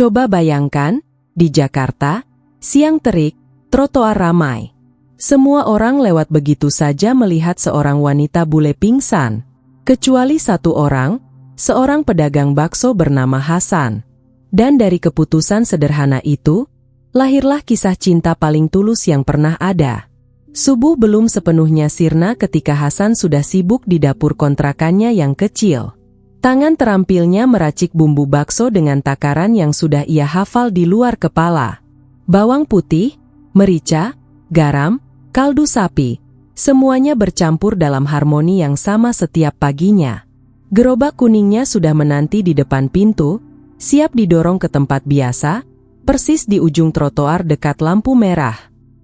Coba bayangkan, di Jakarta, siang terik, trotoar ramai. Semua orang lewat begitu saja melihat seorang wanita bule pingsan. Kecuali satu orang, seorang pedagang bakso bernama Hasan. Dan dari keputusan sederhana itu, lahirlah kisah cinta paling tulus yang pernah ada. Subuh belum sepenuhnya sirna ketika Hasan sudah sibuk di dapur kontrakannya yang kecil. Tangan terampilnya meracik bumbu bakso dengan takaran yang sudah ia hafal di luar kepala. Bawang putih, merica, garam, kaldu sapi, semuanya bercampur dalam harmoni yang sama setiap paginya. Gerobak kuningnya sudah menanti di depan pintu, siap didorong ke tempat biasa, persis di ujung trotoar dekat lampu merah.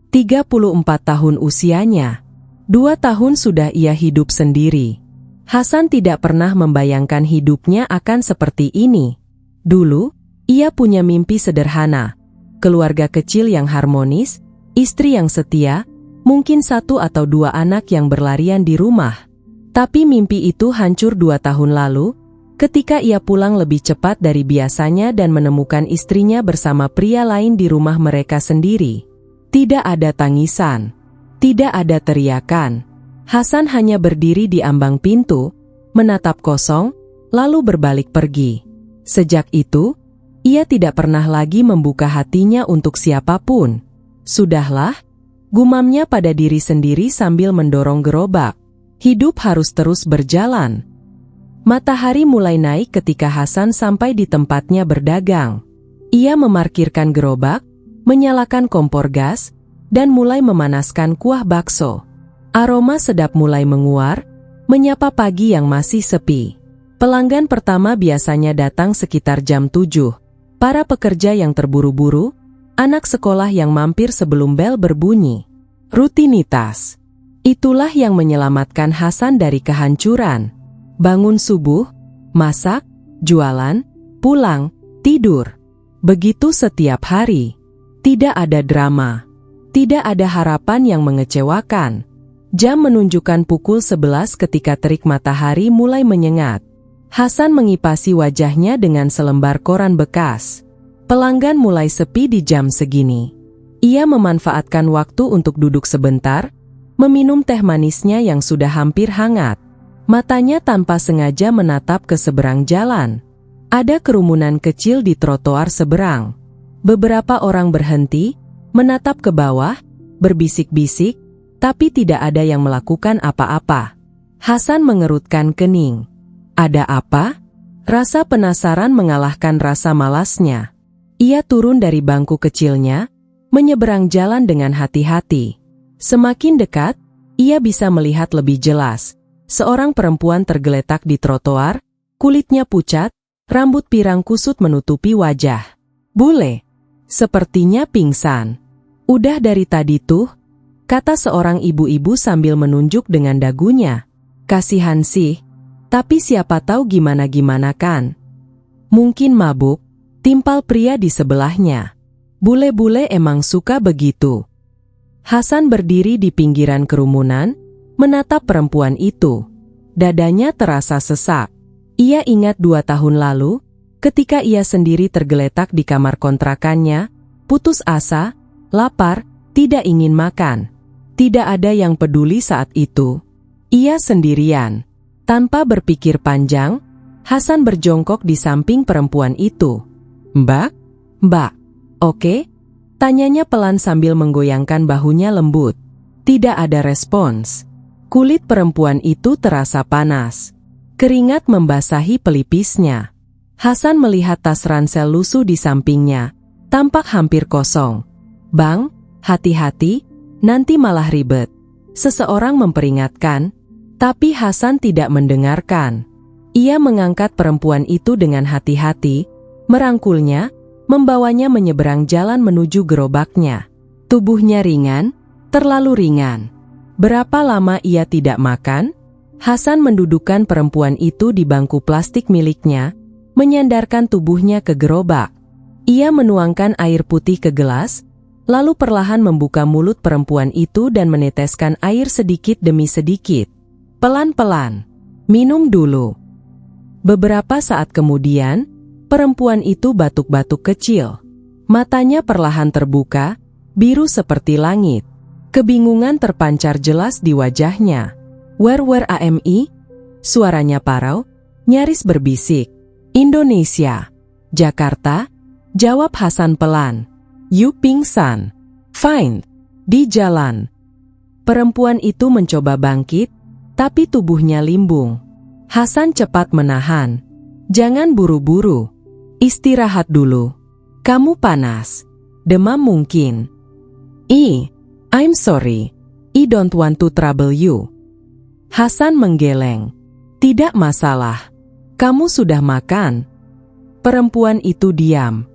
34 tahun usianya. 2 tahun sudah ia hidup sendiri. Hasan tidak pernah membayangkan hidupnya akan seperti ini. Dulu, ia punya mimpi sederhana. Keluarga kecil yang harmonis, istri yang setia, mungkin 1 atau 2 anak yang berlarian di rumah. Tapi mimpi itu hancur 2 tahun lalu, ketika ia pulang lebih cepat dari biasanya dan menemukan istrinya bersama pria lain di rumah mereka sendiri. Tidak ada tangisan, tidak ada teriakan. Hasan hanya berdiri di ambang pintu, menatap kosong, lalu berbalik pergi. Sejak itu, ia tidak pernah lagi membuka hatinya untuk siapapun. Sudahlah, gumamnya pada diri sendiri sambil mendorong gerobak. Hidup harus terus berjalan. Matahari mulai naik ketika Hasan sampai di tempatnya berdagang. Ia memarkirkan gerobak, menyalakan kompor gas, dan mulai memanaskan kuah bakso. Aroma sedap mulai menguar, menyapa pagi yang masih sepi. Pelanggan pertama biasanya datang sekitar jam 7. Para pekerja yang terburu-buru, anak sekolah yang mampir sebelum bel berbunyi. Rutinitas. Itulah yang menyelamatkan Hasan dari kehancuran. Bangun subuh, masak, jualan, pulang, tidur. Begitu setiap hari. Tidak ada drama. Tidak ada harapan yang mengecewakan. Jam menunjukkan pukul 11 ketika terik matahari mulai menyengat. Hasan mengipasi wajahnya dengan selembar koran bekas. Pelanggan mulai sepi di jam segini. Ia memanfaatkan waktu untuk duduk sebentar, meminum teh manisnya yang sudah hampir hangat. Matanya tanpa sengaja menatap ke seberang jalan. Ada kerumunan kecil di trotoar seberang. Beberapa orang berhenti, menatap ke bawah, berbisik-bisik, tapi tidak ada yang melakukan apa-apa. Hasan mengerutkan kening. Ada apa? Rasa penasaran mengalahkan rasa malasnya. Ia turun dari bangku kecilnya, menyeberang jalan dengan hati-hati. Semakin dekat, ia bisa melihat lebih jelas. Seorang perempuan tergeletak di trotoar, kulitnya pucat, rambut pirang kusut menutupi wajah. Bule. Sepertinya pingsan. Udah dari tadi tuh, kata seorang ibu-ibu sambil menunjuk dengan dagunya. Kasihan sih, tapi siapa tahu gimana-gimana kan. Mungkin mabuk, timpal pria di sebelahnya. Bule-bule emang suka begitu. Hasan berdiri di pinggiran kerumunan, menatap perempuan itu. Dadanya terasa sesak. Ia ingat 2 tahun lalu, ketika ia sendiri tergeletak di kamar kontrakannya, putus asa, lapar, tidak ingin makan. Tidak ada yang peduli saat itu. Ia sendirian. Tanpa berpikir panjang, Hasan berjongkok di samping perempuan itu. Mbak? Mbak, oke? Tanyanya pelan sambil menggoyangkan bahunya lembut. Tidak ada respons. Kulit perempuan itu terasa panas. Keringat membasahi pelipisnya. Hasan melihat tas ransel lusuh di sampingnya. Tampak hampir kosong. Bang, hati-hati. Nanti malah ribet. Seseorang memperingatkan, tapi Hasan tidak mendengarkan. Ia mengangkat perempuan itu dengan hati-hati, merangkulnya, membawanya menyeberang jalan menuju gerobaknya. Tubuhnya ringan, terlalu ringan. Berapa lama ia tidak makan? Hasan mendudukkan perempuan itu di bangku plastik miliknya, menyandarkan tubuhnya ke gerobak. Ia menuangkan air putih ke gelas, lalu perlahan membuka mulut perempuan itu dan meneteskan air sedikit demi sedikit. Pelan-pelan. Minum dulu. Beberapa saat kemudian, Perempuan itu batuk-batuk kecil. Matanya perlahan terbuka, biru seperti langit. Kebingungan terpancar jelas di wajahnya. Where AMI? Suaranya parau, nyaris berbisik. Indonesia. Jakarta, jawab Hasan pelan. You pingsan. Fine. Di jalan. Perempuan itu mencoba bangkit, tapi tubuhnya limbung. Hasan cepat menahan. Jangan buru-buru. Istirahat dulu. Kamu panas. Demam mungkin. I'm sorry. I don't want to trouble you. Hasan menggeleng. Tidak masalah. Kamu sudah makan. Perempuan itu diam.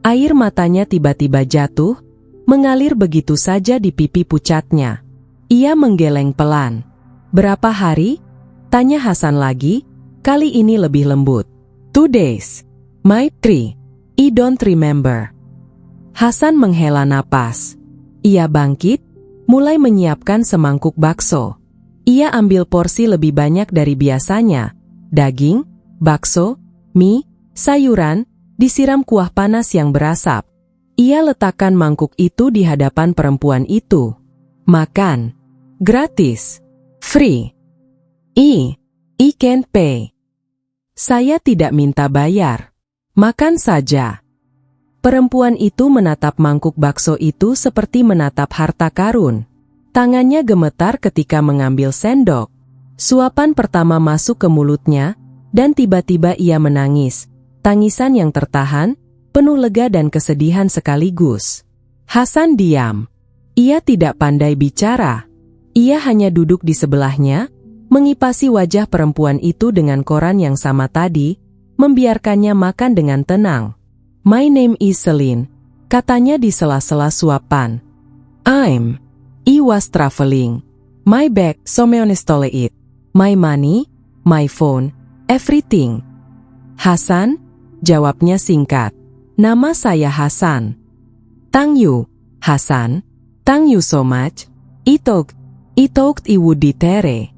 Air matanya tiba-tiba jatuh, mengalir begitu saja di pipi pucatnya. Ia menggeleng pelan. Berapa hari? Tanya Hasan lagi, kali ini lebih lembut. 2 days. My 3. I don't remember. Hasan menghela napas. Ia bangkit, mulai menyiapkan semangkuk bakso. Ia ambil porsi lebih banyak dari biasanya. Daging, bakso, mie, sayuran, disiram kuah panas yang berasap. Ia letakkan mangkuk itu di hadapan perempuan itu. Makan. Gratis. Free. I can't pay. Saya tidak minta bayar. Makan saja. Perempuan itu menatap mangkuk bakso itu seperti menatap harta karun. Tangannya gemetar ketika mengambil sendok. Suapan pertama masuk ke mulutnya, dan tiba-tiba ia menangis. Tangisan yang tertahan, penuh lega dan kesedihan sekaligus. Hasan diam. Ia tidak pandai bicara. Ia hanya duduk di sebelahnya, mengipasi wajah perempuan itu dengan koran yang sama tadi, membiarkannya makan dengan tenang. My name is Celine, katanya di sela-sela suapan. I was traveling. My bag, someone stole it. My money, my phone, everything. Hasan, jawabnya singkat. Nama saya Hasan. Thank you, Hasan. Thank you so much. I thought it would be tere.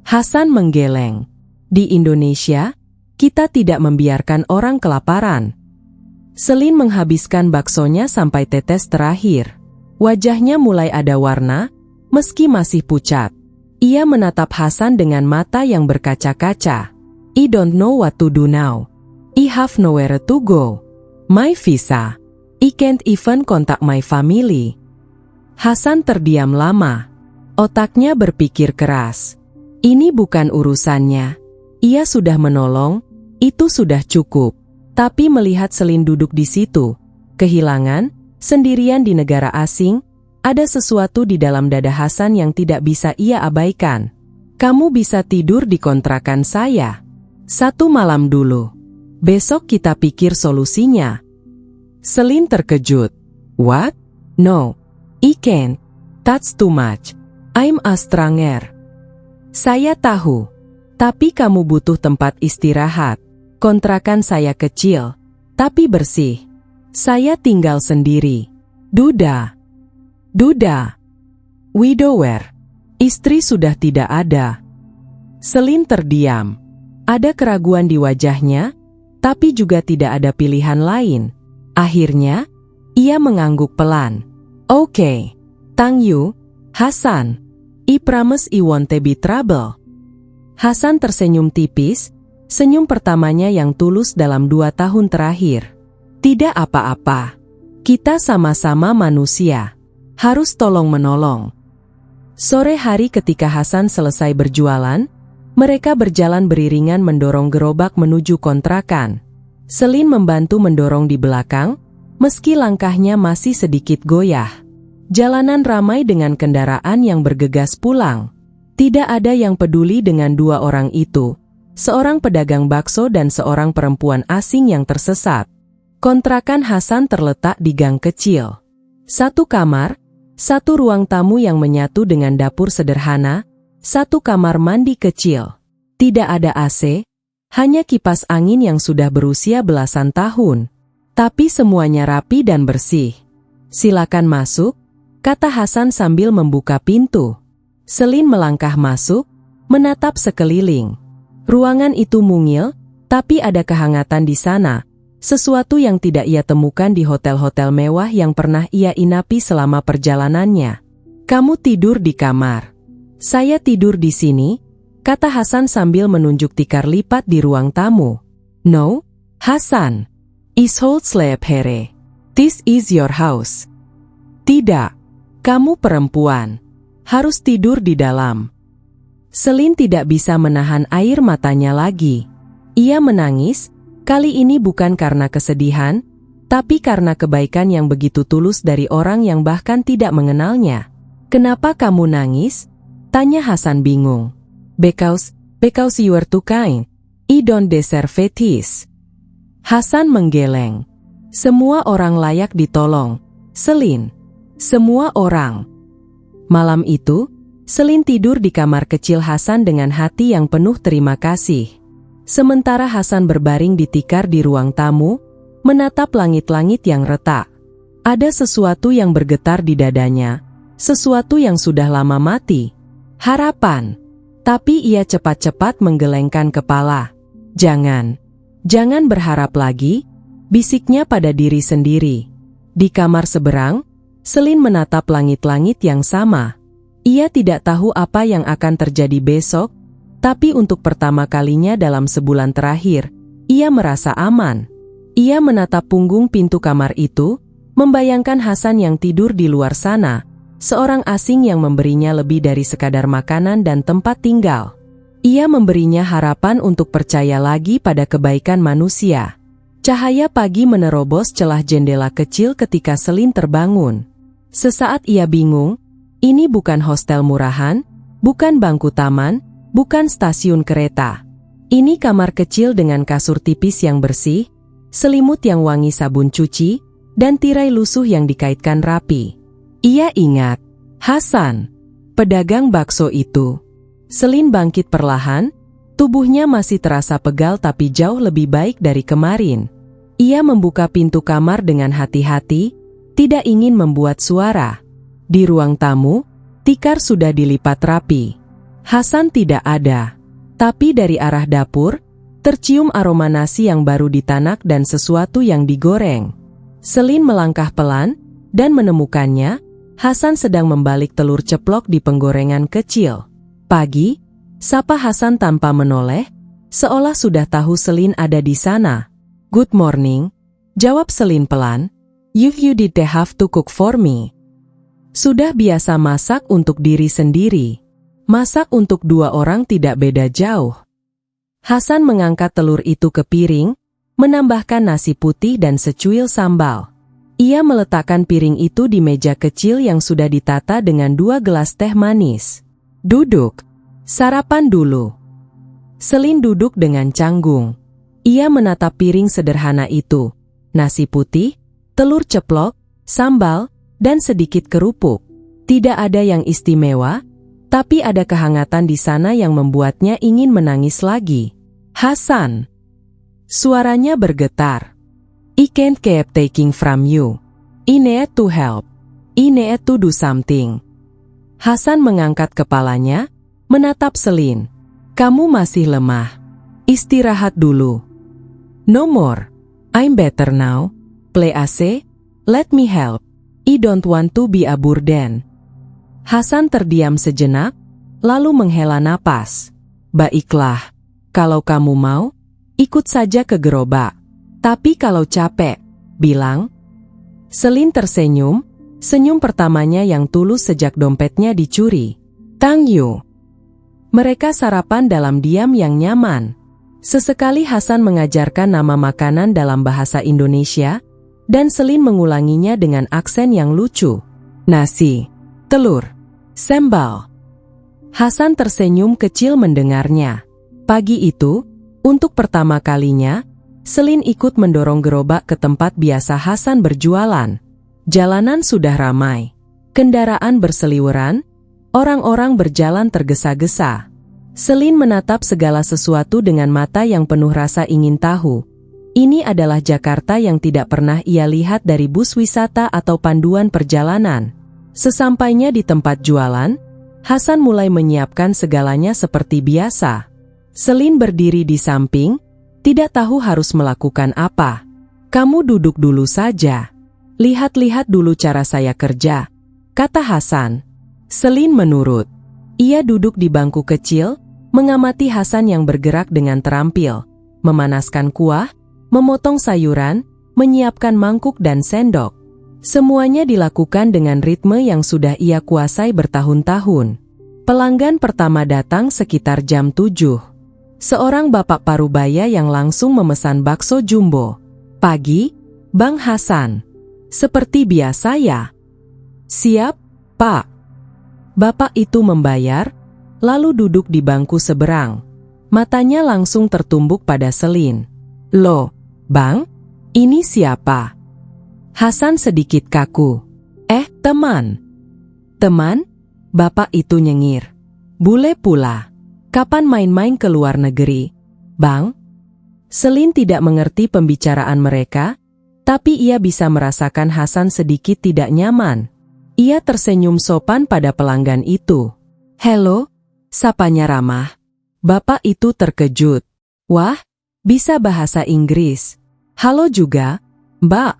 Hasan menggeleng. Di Indonesia, kita tidak membiarkan orang kelaparan. Celine menghabiskan baksonya sampai tetes terakhir. Wajahnya mulai ada warna, meski masih pucat. Ia menatap Hasan dengan mata yang berkaca-kaca. I don't know what to do now. I have nowhere to go. My visa. I can't even contact my family. Hasan terdiam lama. Otaknya berpikir keras. Ini bukan urusannya. Ia sudah menolong, itu sudah cukup. Tapi melihat Celine duduk di situ, kehilangan, sendirian di negara asing, ada sesuatu di dalam dada Hasan yang tidak bisa ia abaikan. Kamu bisa tidur di kontrakan saya. 1 malam dulu. Besok kita pikir solusinya. Celine terkejut. What? No. I can't. That's too much. I'm a stranger. Saya tahu. Tapi kamu butuh tempat istirahat. Kontrakan saya kecil, tapi bersih. Saya tinggal sendiri. Duda. Widower. Istri sudah tidak ada. Celine terdiam. Ada keraguan di wajahnya, tapi juga tidak ada pilihan lain. Akhirnya, ia mengangguk pelan. Okay. Thank you, Hasan. I promise I won't be trouble. Hasan tersenyum tipis, senyum pertamanya yang tulus dalam 2 tahun terakhir. Tidak apa-apa. Kita sama-sama manusia. Harus tolong-menolong. Sore hari ketika Hasan selesai berjualan, mereka berjalan beriringan mendorong gerobak menuju kontrakan. Celine membantu mendorong di belakang, meski langkahnya masih sedikit goyah. Jalanan ramai dengan kendaraan yang bergegas pulang. Tidak ada yang peduli dengan 2 orang itu, seorang pedagang bakso dan seorang perempuan asing yang tersesat. Kontrakan Hasan terletak di gang kecil. 1 kamar, 1 ruang tamu yang menyatu dengan dapur sederhana, 1 kamar mandi kecil. Tidak ada AC, hanya kipas angin yang sudah berusia belasan tahun. Tapi semuanya rapi dan bersih. Silakan masuk, kata Hasan sambil membuka pintu. Celine melangkah masuk, menatap sekeliling. Ruangan itu mungil, tapi ada kehangatan di sana, sesuatu yang tidak ia temukan di hotel-hotel mewah yang pernah ia inapi selama perjalanannya. "Kamu tidur di kamar." "Saya tidur di sini," kata Hasan sambil menunjuk tikar lipat di ruang tamu. "No, Hasan. Is hold sleep here. This is your house." "Tidak. Kamu perempuan. Harus tidur di dalam." Selin tidak bisa menahan air matanya lagi. Ia menangis, kali ini bukan karena kesedihan, tapi karena kebaikan yang begitu tulus dari orang yang bahkan tidak mengenalnya. "Kenapa kamu nangis?" tanya Hasan bingung. Because you are too kind. I don't deserve this." Hasan menggeleng. "Semua orang layak ditolong, Selin. Semua orang." Malam itu, Selin tidur di kamar kecil Hasan dengan hati yang penuh terima kasih. Sementara Hasan berbaring di tikar di ruang tamu, menatap langit-langit yang retak. Ada sesuatu yang bergetar di dadanya, sesuatu yang sudah lama mati. Harapan. Tapi ia cepat-cepat menggelengkan kepala. Jangan berharap lagi," bisiknya pada diri sendiri. Di kamar seberang, Selin menatap langit-langit yang sama. Ia tidak tahu apa yang akan terjadi besok, tapi untuk pertama kalinya dalam sebulan terakhir, ia merasa aman. Ia menatap punggung pintu kamar itu, membayangkan Hasan yang tidur di luar sana, seorang asing yang memberinya lebih dari sekadar makanan dan tempat tinggal. Ia memberinya harapan untuk percaya lagi pada kebaikan manusia. Cahaya pagi menerobos celah jendela kecil ketika Selin terbangun. Sesaat ia bingung, ini bukan hostel murahan, bukan bangku taman, bukan stasiun kereta. Ini kamar kecil dengan kasur tipis yang bersih, selimut yang wangi sabun cuci, dan tirai lusuh yang dikaitkan rapi. Ia ingat, Hasan, pedagang bakso itu. Selin bangkit perlahan, tubuhnya masih terasa pegal tapi jauh lebih baik dari kemarin. Ia membuka pintu kamar dengan hati-hati, tidak ingin membuat suara. Di ruang tamu, tikar sudah dilipat rapi. Hasan tidak ada. Tapi dari arah dapur, tercium aroma nasi yang baru ditanak dan sesuatu yang digoreng. Selin melangkah pelan, dan menemukannya, Hasan sedang membalik telur ceplok di penggorengan kecil. "Pagi," sapa Hasan tanpa menoleh, seolah sudah tahu Selin ada di sana. "Good morning," jawab Selin pelan. You did have to cook for me." Sudah biasa masak untuk diri sendiri. Masak untuk 2 orang tidak beda jauh. Hasan mengangkat telur itu ke piring, menambahkan nasi putih dan secuil sambal. Ia meletakkan piring itu di meja kecil yang sudah ditata dengan 2 gelas teh manis. "Duduk, sarapan dulu." Selin duduk dengan canggung. Ia menatap piring sederhana itu, nasi putih, telur ceplok, sambal, dan sedikit kerupuk. Tidak ada yang istimewa, tapi ada kehangatan di sana yang membuatnya ingin menangis lagi. "Hasan." Suaranya bergetar. "I can't keep taking from you. I need to help. I need to do something." Hasan mengangkat kepalanya, menatap Selin. "Kamu masih lemah. Istirahat dulu." "No more. I'm better now. Play AC. Let me help. I don't want to be a burden." Hasan terdiam sejenak, lalu menghela napas. "Baiklah, kalau kamu mau, ikut saja ke gerobak. Tapi kalau capek, bilang." Selin tersenyum, senyum pertamanya yang tulus sejak dompetnya dicuri. "Thank you." Mereka sarapan dalam diam yang nyaman. Sesekali Hasan mengajarkan nama makanan dalam bahasa Indonesia, dan Selin mengulanginya dengan aksen yang lucu. "Nasi, telur, sambal." Hasan tersenyum kecil mendengarnya. Pagi itu, untuk pertama kalinya, Selin ikut mendorong gerobak ke tempat biasa Hasan berjualan. Jalanan sudah ramai. Kendaraan berseliweran, orang-orang berjalan tergesa-gesa. Selin menatap segala sesuatu dengan mata yang penuh rasa ingin tahu. Ini adalah Jakarta yang tidak pernah ia lihat dari bus wisata atau panduan perjalanan. Sesampainya di tempat jualan, Hasan mulai menyiapkan segalanya seperti biasa. Selin berdiri di samping, tidak tahu harus melakukan apa. Kamu duduk dulu saja. Lihat-lihat dulu cara saya kerja, kata Hasan. Selin menurut. Ia duduk di bangku kecil, mengamati Hasan yang bergerak dengan terampil, memanaskan kuah, memotong sayuran, menyiapkan mangkuk dan sendok. Semuanya dilakukan dengan ritme yang sudah ia kuasai bertahun-tahun. Pelanggan pertama datang sekitar jam 7. Seorang bapak parubaya yang langsung memesan bakso jumbo. Pagi, Bang Hasan. Seperti biasa ya? Siap, Pak. Bapak itu membayar, lalu duduk di bangku seberang. Matanya langsung tertumbuk pada Selin. Loh, Bang, ini siapa? Hasan sedikit kaku. Teman. Teman? Bapak itu nyengir. Bule pula. Kapan main-main ke luar negeri, Bang? Selin tidak mengerti pembicaraan mereka, tapi ia bisa merasakan Hasan sedikit tidak nyaman. Ia tersenyum sopan pada pelanggan itu. Halo, sapanya ramah. Bapak itu terkejut. Wah, bisa bahasa Inggris. Halo juga, Mbak.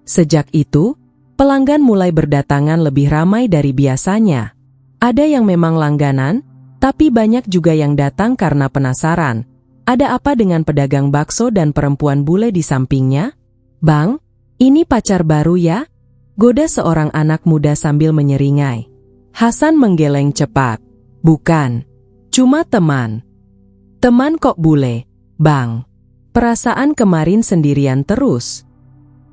Sejak itu, pelanggan mulai berdatangan lebih ramai dari biasanya. Ada yang memang langganan, tapi banyak juga yang datang karena penasaran. Ada apa dengan pedagang bakso dan perempuan bule di sampingnya? Bang, ini pacar baru ya? Goda seorang anak muda sambil menyeringai. Hasan menggeleng cepat. Bukan, cuma teman. Teman kok bule, Bang? Perasaan kemarin sendirian terus.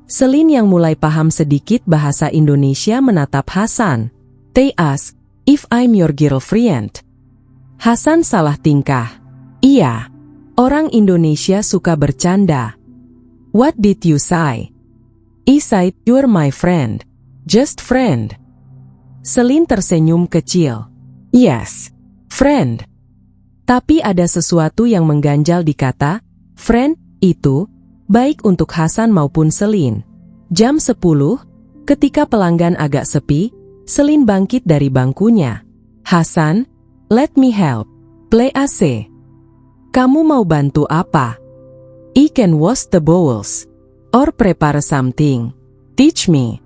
Selin yang mulai paham sedikit bahasa Indonesia menatap Hasan. They ask, if I'm your girlfriend. Hasan salah tingkah. Iya, orang Indonesia suka bercanda. What did you say? I said, you're my friend. Just friend. Selin tersenyum kecil. Yes, friend. Tapi ada sesuatu yang mengganjal di kata friend itu, baik untuk Hasan maupun Selin. Jam 10, ketika pelanggan agak sepi, Selin bangkit dari bangkunya. Hasan, let me help. Play AC. Kamu mau bantu apa? I can wash the bowls. Or prepare something. Teach me.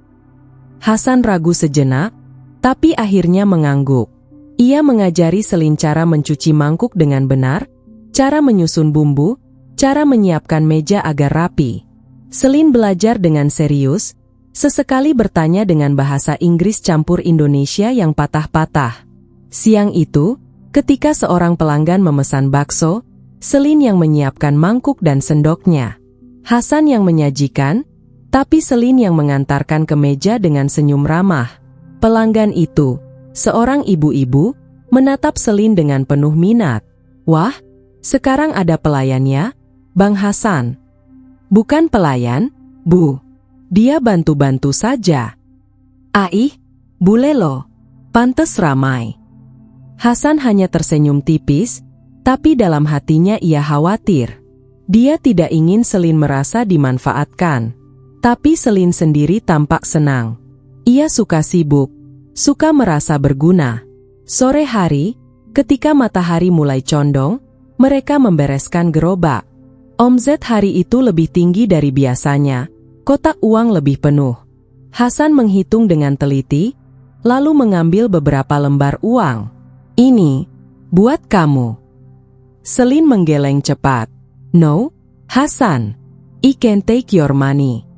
Hasan ragu sejenak, tapi akhirnya mengangguk. Ia mengajari Selin cara mencuci mangkuk dengan benar, cara menyusun bumbu, cara menyiapkan meja agar rapi. Selin belajar dengan serius, sesekali bertanya dengan bahasa Inggris campur Indonesia yang patah-patah. Siang itu, ketika seorang pelanggan memesan bakso, Selin yang menyiapkan mangkuk dan sendoknya. Hasan yang menyajikan, tapi Selin yang mengantarkan ke meja dengan senyum ramah. Pelanggan itu, seorang ibu-ibu, menatap Selin dengan penuh minat. Wah, sekarang ada pelayannya, Bang Hasan. Bukan pelayan, Bu. Dia bantu-bantu saja. Aih, bule lo. Pantes ramai. Hasan hanya tersenyum tipis, tapi dalam hatinya ia khawatir. Dia tidak ingin Selin merasa dimanfaatkan. Tapi Selin sendiri tampak senang. Ia suka sibuk, suka merasa berguna. Sore hari, ketika matahari mulai condong, mereka membereskan gerobak. Omzet hari itu lebih tinggi dari biasanya, kotak uang lebih penuh. Hasan menghitung dengan teliti, lalu mengambil beberapa lembar uang. Ini, buat kamu. Selin menggeleng cepat. No, Hasan, I can take your money.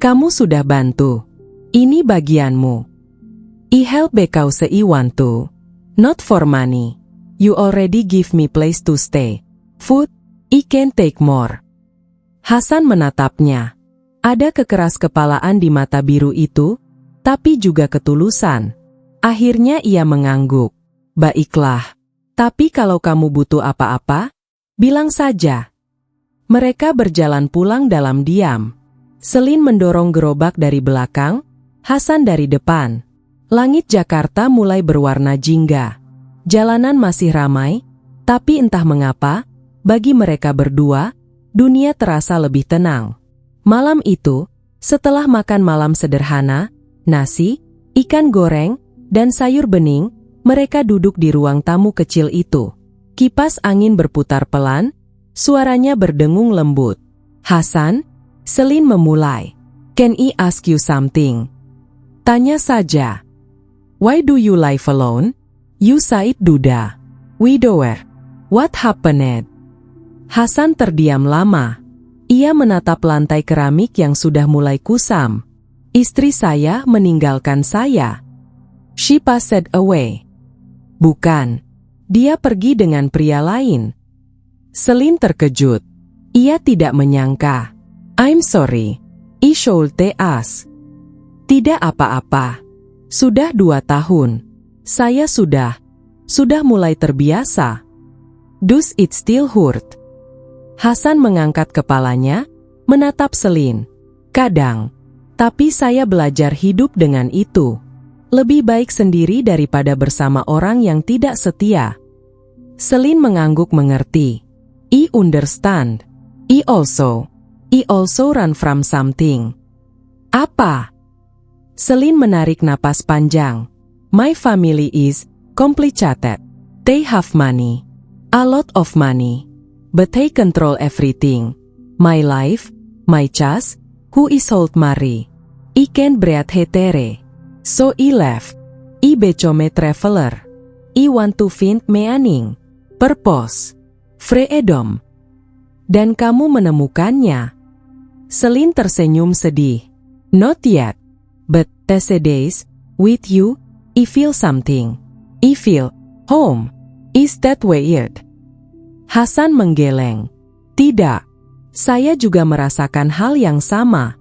Kamu sudah bantu. Ini bagianmu. I help because I want to. Not for money. You already give me place to stay. Food, I can take more. Hasan menatapnya. Ada kekeras-kepalaan di mata biru itu, tapi juga ketulusan. Akhirnya ia mengangguk. Baiklah, tapi kalau kamu butuh apa-apa, bilang saja. Mereka berjalan pulang dalam diam. Selin mendorong gerobak dari belakang, Hasan dari depan. Langit Jakarta mulai berwarna jingga. Jalanan masih ramai, tapi entah mengapa, bagi mereka berdua, dunia terasa lebih tenang. Malam itu, setelah makan malam sederhana, nasi, ikan goreng, dan sayur bening, mereka duduk di ruang tamu kecil itu. Kipas angin berputar pelan, suaranya berdengung lembut. Hasan, Selin memulai. Can I ask you something? Tanya saja. Why do you live alone? You Said Duda. Widower. What happened? Hasan terdiam lama. Ia menatap lantai keramik yang sudah mulai kusam. Istri saya meninggalkan saya. She passed away. Bukan. Dia pergi dengan pria lain. Selin terkejut. Ia tidak menyangka. I'm sorry. I should ask. Tidak apa-apa. Sudah 2 tahun. Saya sudah mulai terbiasa. Does it still hurt? Hasan mengangkat kepalanya, menatap Selin. Kadang. Tapi saya belajar hidup dengan itu. Lebih baik sendiri daripada bersama orang yang tidak setia. Selin mengangguk mengerti. I understand. I also run from something. Apa? Selin menarik napas panjang. My family is complicated. They have money. A lot of money. But they control everything. My life, my chance, who is old Mary. I can breathe hetere. So I left. I become traveler. I want to find meaning. Purpose. Freedom. Dan kamu menemukannya. Selin tersenyum sedih. Not yet. But these days, with you, I feel something. I feel home. Is that weird? Hasan menggeleng. Tidak. Saya juga merasakan hal yang sama.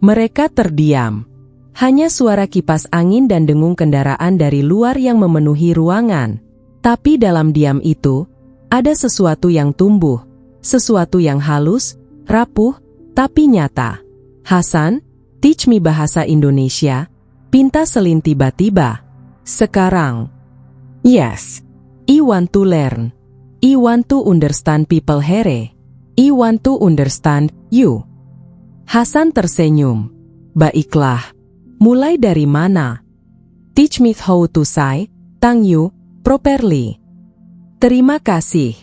Mereka terdiam. Hanya suara kipas angin dan dengung kendaraan dari luar yang memenuhi ruangan. Tapi dalam diam itu, ada sesuatu yang tumbuh. Sesuatu yang halus, rapuh, tapi nyata. Hasan, teach me bahasa Indonesia, pinta Selin tiba-tiba. Sekarang. Yes. I want to learn. I want to understand people here. I want to understand you. Hasan tersenyum. Baiklah. Mulai dari mana? Teach me how to say, thank you, properly. Terima kasih.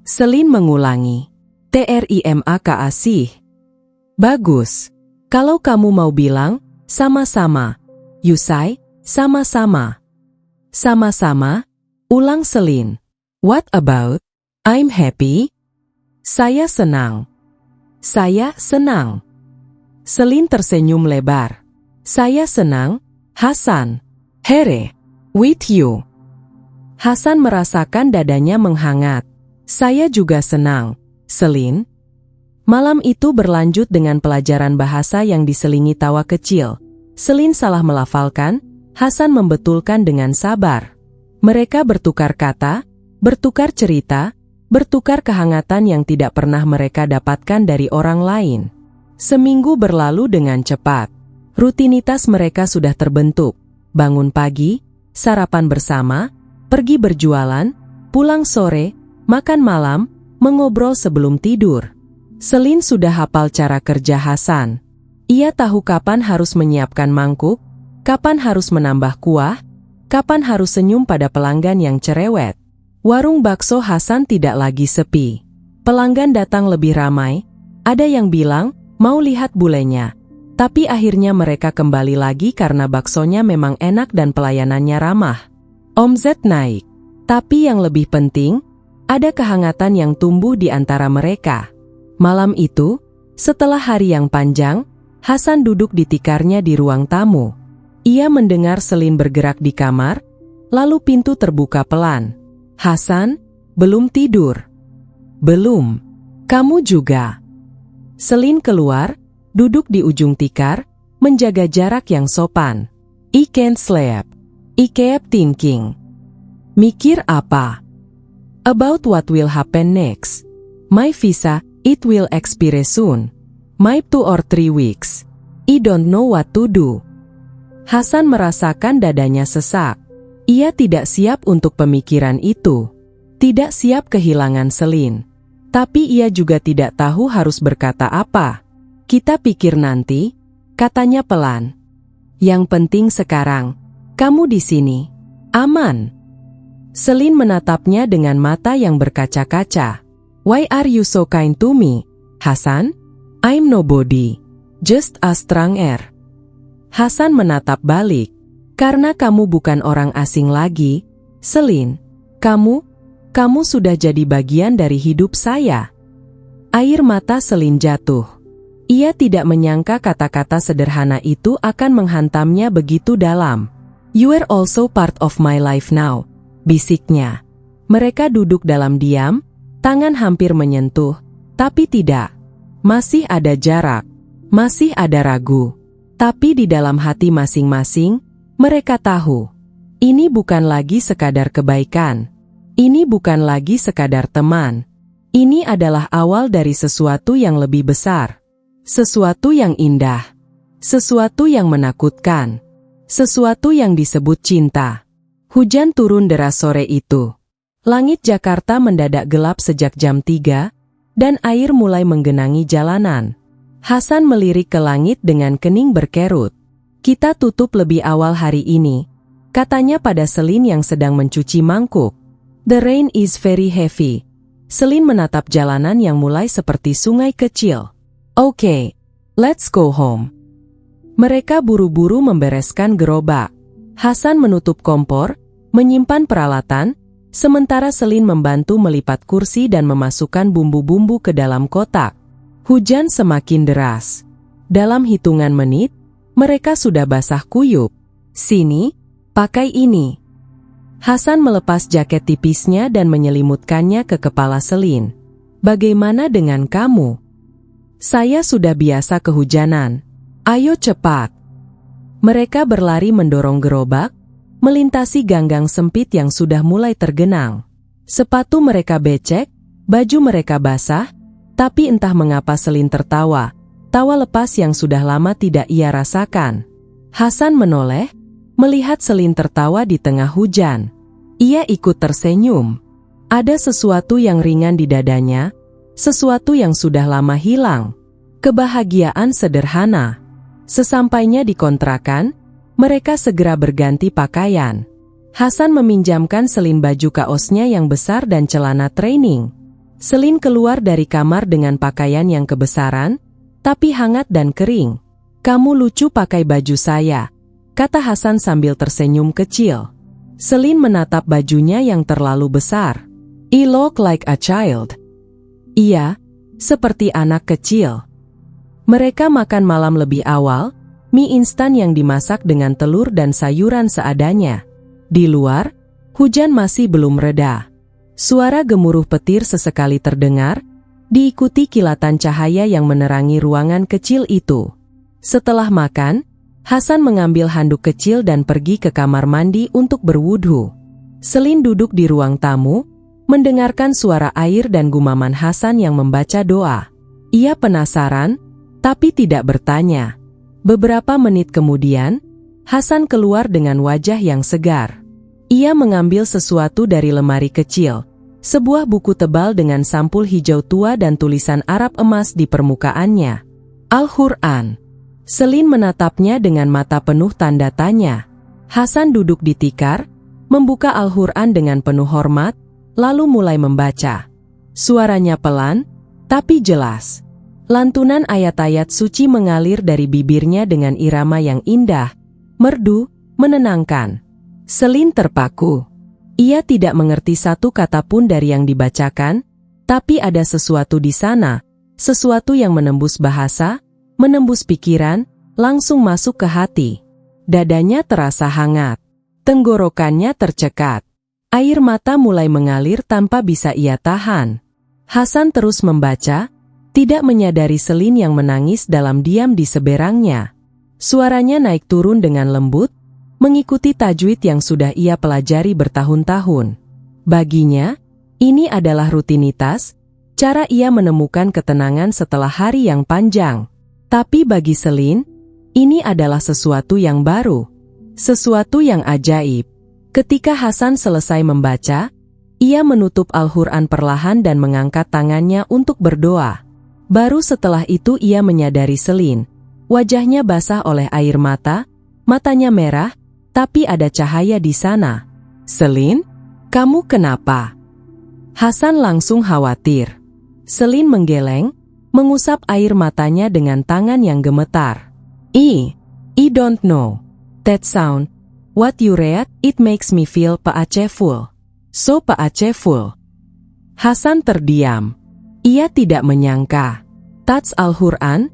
Selin mengulangi. Terima kasih. Bagus. Kalau kamu mau bilang, sama-sama. You say, sama-sama. Sama-sama, ulang Selin. What about? I'm happy. Saya senang. Saya senang. Selin tersenyum lebar. Saya senang, Hasan. Here, with you. Hasan merasakan dadanya menghangat. Saya juga senang, Selin. Malam itu berlanjut dengan pelajaran bahasa yang diselingi tawa kecil. Selin salah melafalkan, Hasan membetulkan dengan sabar. Mereka bertukar kata, bertukar cerita, bertukar kehangatan yang tidak pernah mereka dapatkan dari orang lain. Seminggu berlalu dengan cepat. Rutinitas mereka sudah terbentuk. Bangun pagi, sarapan bersama, pergi berjualan, pulang sore, makan malam, mengobrol sebelum tidur. Selin sudah hafal cara kerja Hasan. Ia tahu kapan harus menyiapkan mangkuk, kapan harus menambah kuah, kapan harus senyum pada pelanggan yang cerewet. Warung bakso Hasan tidak lagi sepi. Pelanggan datang lebih ramai. Ada yang bilang, mau lihat bulenya. Tapi akhirnya mereka kembali lagi karena baksonya memang enak dan pelayanannya ramah. Omzet naik. Tapi yang lebih penting, ada kehangatan yang tumbuh di antara mereka. Malam itu, setelah hari yang panjang, Hasan duduk di tikarnya di ruang tamu. Ia mendengar Selin bergerak di kamar, lalu pintu terbuka pelan. Hasan, belum tidur? Belum. Kamu juga. Selin keluar, duduk di ujung tikar, menjaga jarak yang sopan. I can't sleep. I keep thinking. Mikir apa? About what will happen next. My visa, it will expire soon. My 2 or 3 weeks. I don't know what to do. Hasan merasakan dadanya sesak. Ia tidak siap untuk pemikiran itu. Tidak siap kehilangan Selin. Tapi ia juga tidak tahu harus berkata apa. Kita pikir nanti, katanya pelan. Yang penting sekarang, kamu di sini. Aman. Selin menatapnya dengan mata yang berkaca-kaca. Why are you so kind to me, Hasan? I'm nobody. Just a stranger. Hasan menatap balik. Karena kamu bukan orang asing lagi, Selin. Kamu sudah jadi bagian dari hidup saya. Air mata Selin jatuh. Ia tidak menyangka kata-kata sederhana itu akan menghantamnya begitu dalam. You are also part of my life now, bisiknya. Mereka duduk dalam diam, tangan hampir menyentuh, tapi tidak. Masih ada jarak, masih ada ragu. Tapi di dalam hati masing-masing, mereka tahu. Ini bukan lagi sekadar kebaikan. Ini bukan lagi sekadar teman. Ini adalah awal dari sesuatu yang lebih besar. Sesuatu yang indah. Sesuatu yang menakutkan. Sesuatu yang disebut cinta. Hujan turun deras sore itu. Langit Jakarta mendadak gelap sejak jam 3, dan air mulai menggenangi jalanan. Hasan melirik ke langit dengan kening berkerut. Kita tutup lebih awal hari ini, katanya pada Selin yang sedang mencuci mangkuk. The rain is very heavy. Selin menatap jalanan yang mulai seperti sungai kecil. Okay, let's go home. Mereka buru-buru membereskan gerobak. Hasan menutup kompor, menyimpan peralatan, sementara Selin membantu melipat kursi dan memasukkan bumbu-bumbu ke dalam kotak. Hujan semakin deras. Dalam hitungan menit, mereka sudah basah kuyup. Sini, pakai ini. Hasan melepas jaket tipisnya dan menyelimutkannya ke kepala Selin. Bagaimana dengan kamu? Saya sudah biasa kehujanan. Ayo cepat. Mereka berlari mendorong gerobak, melintasi ganggang sempit yang sudah mulai tergenang. Sepatu mereka becek, baju mereka basah, tapi entah mengapa Selin tertawa. Tawa lepas yang sudah lama tidak ia rasakan. Hasan menoleh, melihat Selin tertawa di tengah hujan. Ia ikut tersenyum. Ada sesuatu yang ringan di dadanya, sesuatu yang sudah lama hilang. Kebahagiaan sederhana. Sesampainya di kontrakan, mereka segera berganti pakaian. Hasan meminjamkan Selin baju kaosnya yang besar dan celana training. Selin keluar dari kamar dengan pakaian yang kebesaran, tapi hangat dan kering. Kamu lucu pakai baju saya, kata Hasan sambil tersenyum kecil. Selin menatap bajunya yang terlalu besar. You look like a child. Iya, seperti anak kecil. Mereka makan malam lebih awal, mie instan yang dimasak dengan telur dan sayuran seadanya. Di luar, hujan masih belum reda. Suara gemuruh petir sesekali terdengar, diikuti kilatan cahaya yang menerangi ruangan kecil itu. Setelah makan, Hasan mengambil handuk kecil dan pergi ke kamar mandi untuk berwudhu. Selin duduk di ruang tamu, mendengarkan suara air dan gumaman Hasan yang membaca doa. Ia penasaran, tapi tidak bertanya. Beberapa menit kemudian, Hasan keluar dengan wajah yang segar. Ia mengambil sesuatu dari lemari kecil. Sebuah buku tebal dengan sampul hijau tua dan tulisan Arab emas di permukaannya. Al-Quran. Selin menatapnya dengan mata penuh tanda tanya. Hasan duduk di tikar, membuka Al-Quran dengan penuh hormat, lalu mulai membaca. Suaranya pelan, tapi jelas. Lantunan ayat-ayat suci mengalir dari bibirnya dengan irama yang indah, merdu, menenangkan. Selin terpaku. Ia tidak mengerti satu kata pun dari yang dibacakan, tapi ada sesuatu di sana, sesuatu yang menembus bahasa, menembus pikiran, langsung masuk ke hati. Dadanya terasa hangat. Tenggorokannya tercekat. Air mata mulai mengalir tanpa bisa ia tahan. Hasan terus membaca, tidak menyadari Selin yang menangis dalam diam di seberangnya. Suaranya naik turun dengan lembut, mengikuti tajwid yang sudah ia pelajari bertahun-tahun. Baginya, ini adalah rutinitas, cara ia menemukan ketenangan setelah hari yang panjang. Tapi bagi Selin, ini adalah sesuatu yang baru, sesuatu yang ajaib. Ketika Hasan selesai membaca, ia menutup Al-Quran perlahan dan mengangkat tangannya untuk berdoa. Baru setelah itu ia menyadari Selin. Wajahnya basah oleh air mata, matanya merah, tapi ada cahaya di sana. Selin, kamu kenapa? Hasan langsung khawatir. Selin menggeleng, mengusap air matanya dengan tangan yang gemetar. I don't know. That sound, what you read, it makes me feel paacheful. So paacheful. Hasan terdiam. Ia tidak menyangka. That's Al-Quran?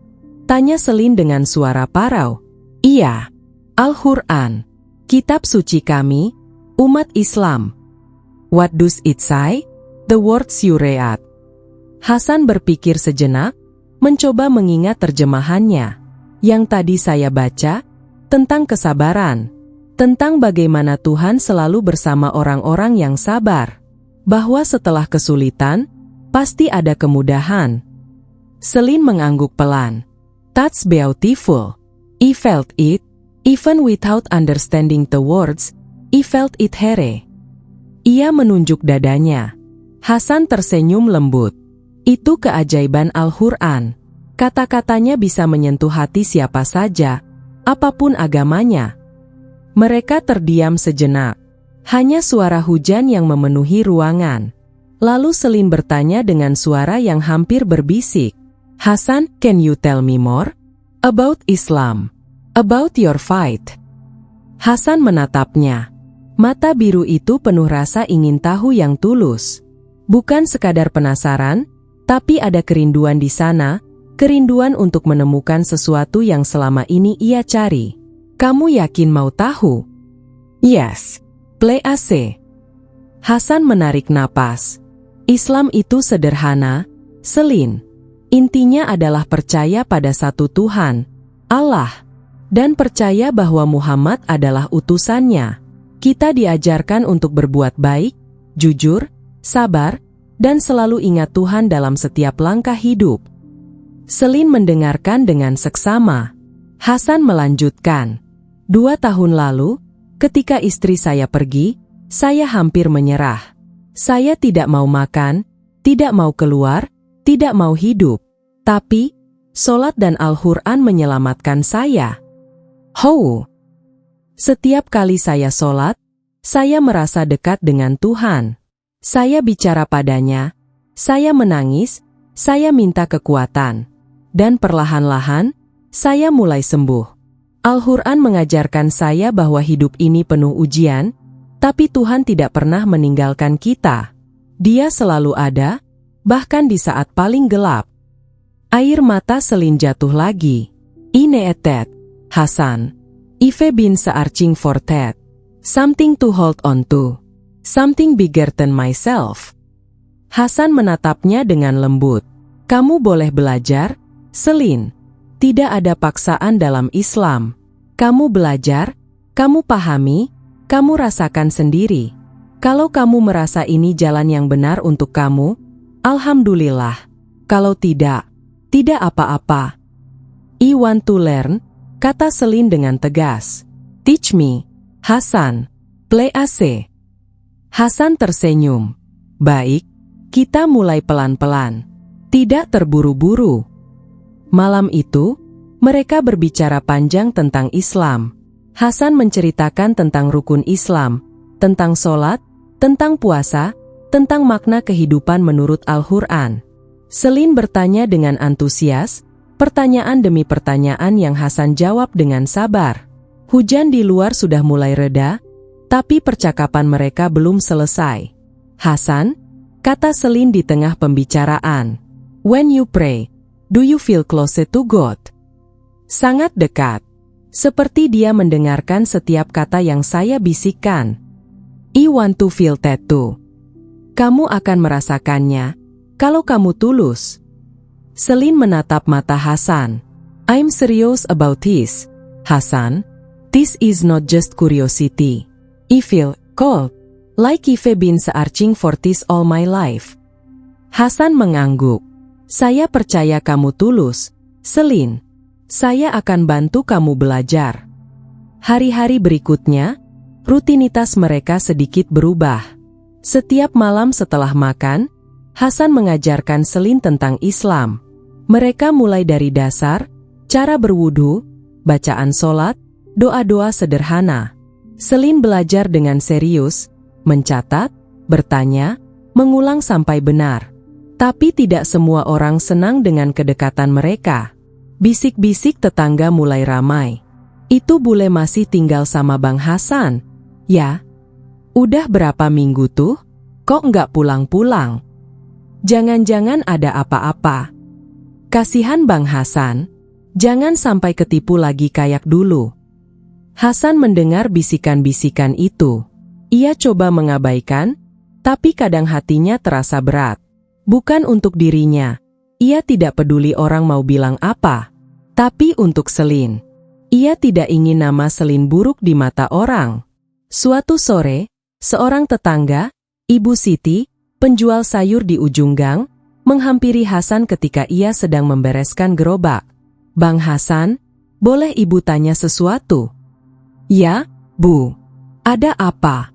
Tanya Selin dengan suara parau. Iya, Al-Quran. Kitab suci kami, umat Islam. What does it say? The words you read. Hasan berpikir sejenak, mencoba mengingat terjemahannya. Yang tadi saya baca, tentang kesabaran. Tentang bagaimana Tuhan selalu bersama orang-orang yang sabar. Bahwa setelah kesulitan, pasti ada kemudahan. Selin mengangguk pelan. That's beautiful. I felt it, even without understanding the words, I felt it here. Ia menunjuk dadanya. Hasan tersenyum lembut. Itu keajaiban Al-Quran. Kata-katanya bisa menyentuh hati siapa saja, apapun agamanya. Mereka terdiam sejenak. Hanya suara hujan yang memenuhi ruangan. Lalu Selin bertanya dengan suara yang hampir berbisik. Hasan, can you tell me more? About Islam. About your fight. Hasan menatapnya. Mata biru itu penuh rasa ingin tahu yang tulus. Bukan sekadar penasaran, tapi ada kerinduan di sana, kerinduan untuk menemukan sesuatu yang selama ini ia cari. Kamu yakin mau tahu? Yes. Play AC. Hasan menarik napas. Islam itu sederhana, Selin. Intinya adalah percaya pada satu Tuhan, Allah, dan percaya bahwa Muhammad adalah utusannya. Kita diajarkan untuk berbuat baik, jujur, sabar, dan selalu ingat Tuhan dalam setiap langkah hidup. Selin mendengarkan dengan seksama. Hasan melanjutkan. 2 tahun lalu, ketika istri saya pergi, saya hampir menyerah. Saya tidak mau makan, tidak mau keluar, tidak mau hidup. Tapi, sholat dan Al-Quran menyelamatkan saya. How? Setiap kali saya sholat, saya merasa dekat dengan Tuhan. Saya bicara padanya, saya menangis, saya minta kekuatan. Dan perlahan-lahan, saya mulai sembuh. Al-Quran mengajarkan saya bahwa hidup ini penuh ujian, tapi Tuhan tidak pernah meninggalkan kita. Dia selalu ada, bahkan di saat paling gelap. Air mata Selin jatuh lagi. Ine etet, Hasan. I've been searching for that. Something to hold on to. Something bigger than myself. Hasan menatapnya dengan lembut. Kamu boleh belajar, Selin. Tidak ada paksaan dalam Islam. Kamu belajar, kamu pahami, kamu rasakan sendiri. Kalau kamu merasa ini jalan yang benar untuk kamu, alhamdulillah. Kalau tidak, tidak apa-apa. I want to learn, kata Selin dengan tegas. Teach me, Hasan. Play AC. Hasan tersenyum. Baik, kita mulai pelan-pelan. Tidak terburu-buru. Malam itu, mereka berbicara panjang tentang Islam. Hasan menceritakan tentang rukun Islam, tentang sholat, tentang puasa, tentang makna kehidupan menurut Al-Quran. Selin bertanya dengan antusias, pertanyaan demi pertanyaan yang Hasan jawab dengan sabar. Hujan di luar sudah mulai reda, tapi percakapan mereka belum selesai. Hasan, kata Selin di tengah pembicaraan. When you pray, do you feel closer to God? Sangat dekat. Seperti dia mendengarkan setiap kata yang saya bisikkan. I want to feel that too. Kamu akan merasakannya, kalau kamu tulus. Selin menatap mata Hasan. I'm serious about this, Hasan. This is not just curiosity. I feel cold, like I've been searching for this all my life. Hasan mengangguk. Saya percaya kamu tulus, Selin. Saya akan bantu kamu belajar. Hari-hari berikutnya, rutinitas mereka sedikit berubah. Setiap malam setelah makan, Hasan mengajarkan Selin tentang Islam. Mereka mulai dari dasar, cara berwudu, bacaan sholat, doa-doa sederhana. Selin belajar dengan serius, mencatat, bertanya, mengulang sampai benar. Tapi tidak semua orang senang dengan kedekatan mereka. Bisik-bisik tetangga mulai ramai. Itu bule masih tinggal sama Bang Hasan? Ya. Udah berapa minggu tuh? Kok nggak pulang-pulang? Jangan-jangan ada apa-apa. Kasihan Bang Hasan. Jangan sampai ketipu lagi kayak dulu. Hasan mendengar bisikan-bisikan itu. Ia coba mengabaikan, tapi kadang hatinya terasa berat. Bukan untuk dirinya. Ia tidak peduli orang mau bilang apa. Tapi untuk Selin. Ia tidak ingin nama Selin buruk di mata orang. Suatu sore, seorang tetangga, Ibu Siti, penjual sayur di ujung gang, menghampiri Hasan ketika ia sedang membereskan gerobak. Bang Hasan, boleh ibu tanya sesuatu? Ya, Bu. Ada apa?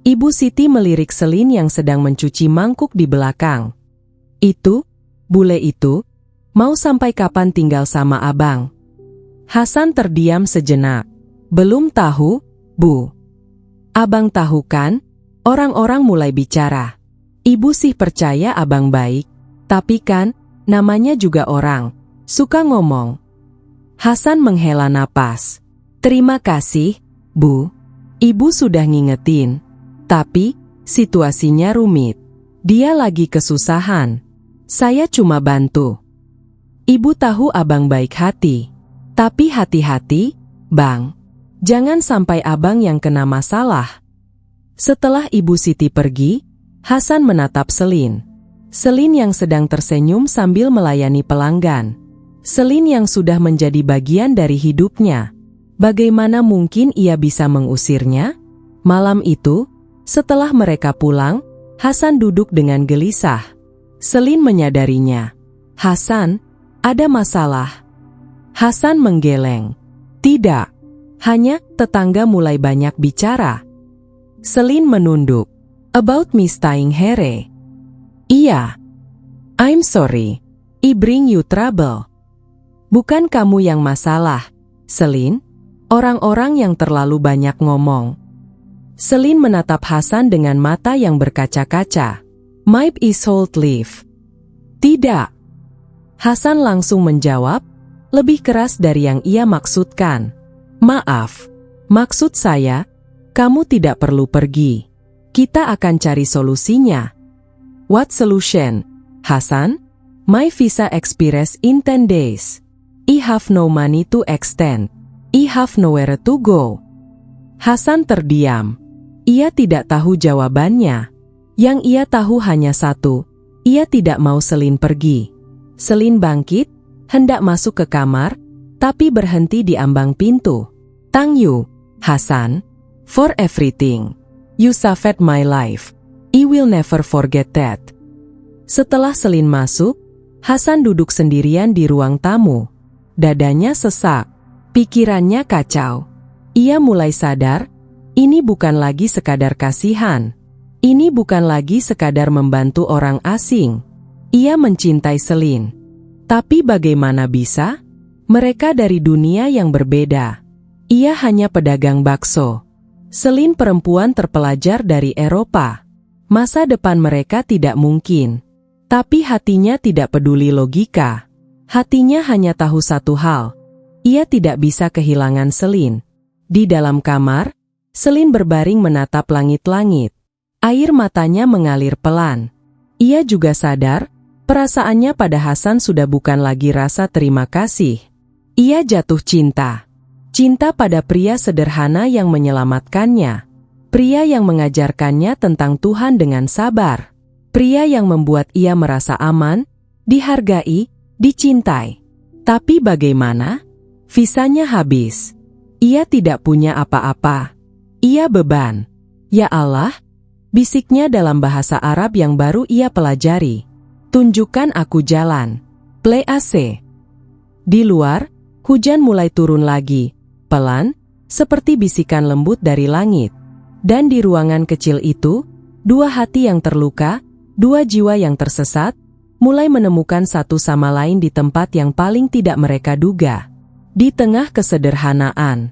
Ibu Siti melirik Selin yang sedang mencuci mangkuk di belakang. Itu, bule itu, mau sampai kapan tinggal sama abang? Hasan terdiam sejenak. Belum tahu, Bu. Abang tahu kan? Orang-orang mulai bicara. Ibu sih percaya abang baik. Tapi kan, namanya juga orang. Suka ngomong. Hasan menghela napas. Terima kasih, Bu. Ibu sudah ngingetin. Tapi, situasinya rumit. Dia lagi kesusahan. Saya cuma bantu. Ibu tahu abang baik hati. Tapi hati-hati, Bang. Jangan sampai abang yang kena masalah. Setelah Ibu Siti pergi, Hasan menatap Selin. Selin yang sedang tersenyum sambil melayani pelanggan. Selin yang sudah menjadi bagian dari hidupnya. Bagaimana mungkin ia bisa mengusirnya? Malam itu, setelah mereka pulang, Hasan duduk dengan gelisah. Selin menyadarinya. Hasan, ada masalah. Hasan menggeleng. Tidak. Hanya tetangga mulai banyak bicara. Selin menunduk. About Miss Tying Here. Iya. I'm sorry. I bring you trouble. Bukan kamu yang masalah, Selin. Orang-orang yang terlalu banyak ngomong. Selin menatap Hasan dengan mata yang berkaca-kaca. Might is hold leave. Tidak. Hasan langsung menjawab, lebih keras dari yang ia maksudkan. Maaf. Maksud saya, kamu tidak perlu pergi. Kita akan cari solusinya. What solution, Hasan? My visa expires in 10 days. I have no money to extend. I have nowhere to go. Hasan terdiam. Ia tidak tahu jawabannya. Yang ia tahu hanya satu. Ia tidak mau Selin pergi. Selin bangkit, hendak masuk ke kamar, tapi berhenti di ambang pintu. Thank you, Hasan, for everything. You saved my life. I will never forget that. Setelah Selin masuk, Hasan duduk sendirian di ruang tamu. Dadanya sesak. Pikirannya kacau. Ia mulai sadar, ini bukan lagi sekadar kasihan. Ini bukan lagi sekadar membantu orang asing. Ia mencintai Selin. Tapi bagaimana bisa? Mereka dari dunia yang berbeda. Ia hanya pedagang bakso. Selin perempuan terpelajar dari Eropa. Masa depan mereka tidak mungkin. Tapi hatinya tidak peduli logika. Hatinya hanya tahu satu hal. Ia tidak bisa kehilangan Selin. Di dalam kamar, Selin berbaring menatap langit-langit. Air matanya mengalir pelan. Ia juga sadar, perasaannya pada Hasan sudah bukan lagi rasa terima kasih. Ia jatuh cinta. Cinta pada pria sederhana yang menyelamatkannya. Pria yang mengajarkannya tentang Tuhan dengan sabar. Pria yang membuat ia merasa aman, dihargai, dicintai. Tapi bagaimana? Visanya habis. Ia tidak punya apa-apa. Ia beban. Ya Allah, bisiknya dalam bahasa Arab yang baru ia pelajari. Tunjukkan aku jalan. Play AC. Di luar, hujan mulai turun lagi, pelan, seperti bisikan lembut dari langit. Dan di ruangan kecil itu, dua hati yang terluka, dua jiwa yang tersesat, mulai menemukan satu sama lain di tempat yang paling tidak mereka duga. Di tengah kesederhanaan,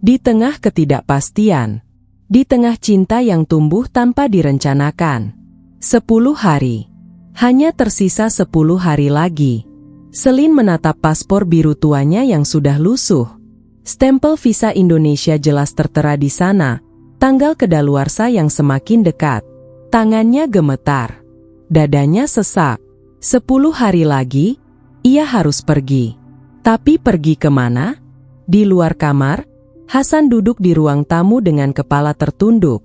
di tengah ketidakpastian, di tengah cinta yang tumbuh tanpa direncanakan. 10 hari. Hanya tersisa 10 hari lagi. Selin menatap paspor biru tuanya yang sudah lusuh. Stempel visa Indonesia jelas tertera di sana, tanggal kedaluarsa yang semakin dekat. Tangannya gemetar. Dadanya sesak. 10 hari lagi, ia harus pergi. Tapi pergi kemana? Di luar kamar, Hasan duduk di ruang tamu dengan kepala tertunduk.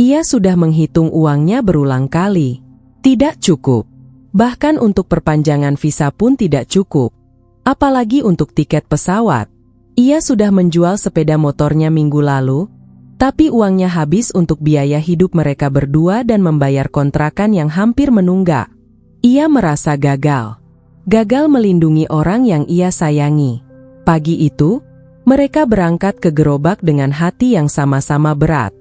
Ia sudah menghitung uangnya berulang kali. Tidak cukup. Bahkan untuk perpanjangan visa pun tidak cukup. Apalagi untuk tiket pesawat. Ia sudah menjual sepeda motornya minggu lalu, tapi uangnya habis untuk biaya hidup mereka berdua dan membayar kontrakan yang hampir menunggak. Ia merasa gagal. Gagal melindungi orang yang ia sayangi. Pagi itu, mereka berangkat ke gerobak dengan hati yang sama-sama berat.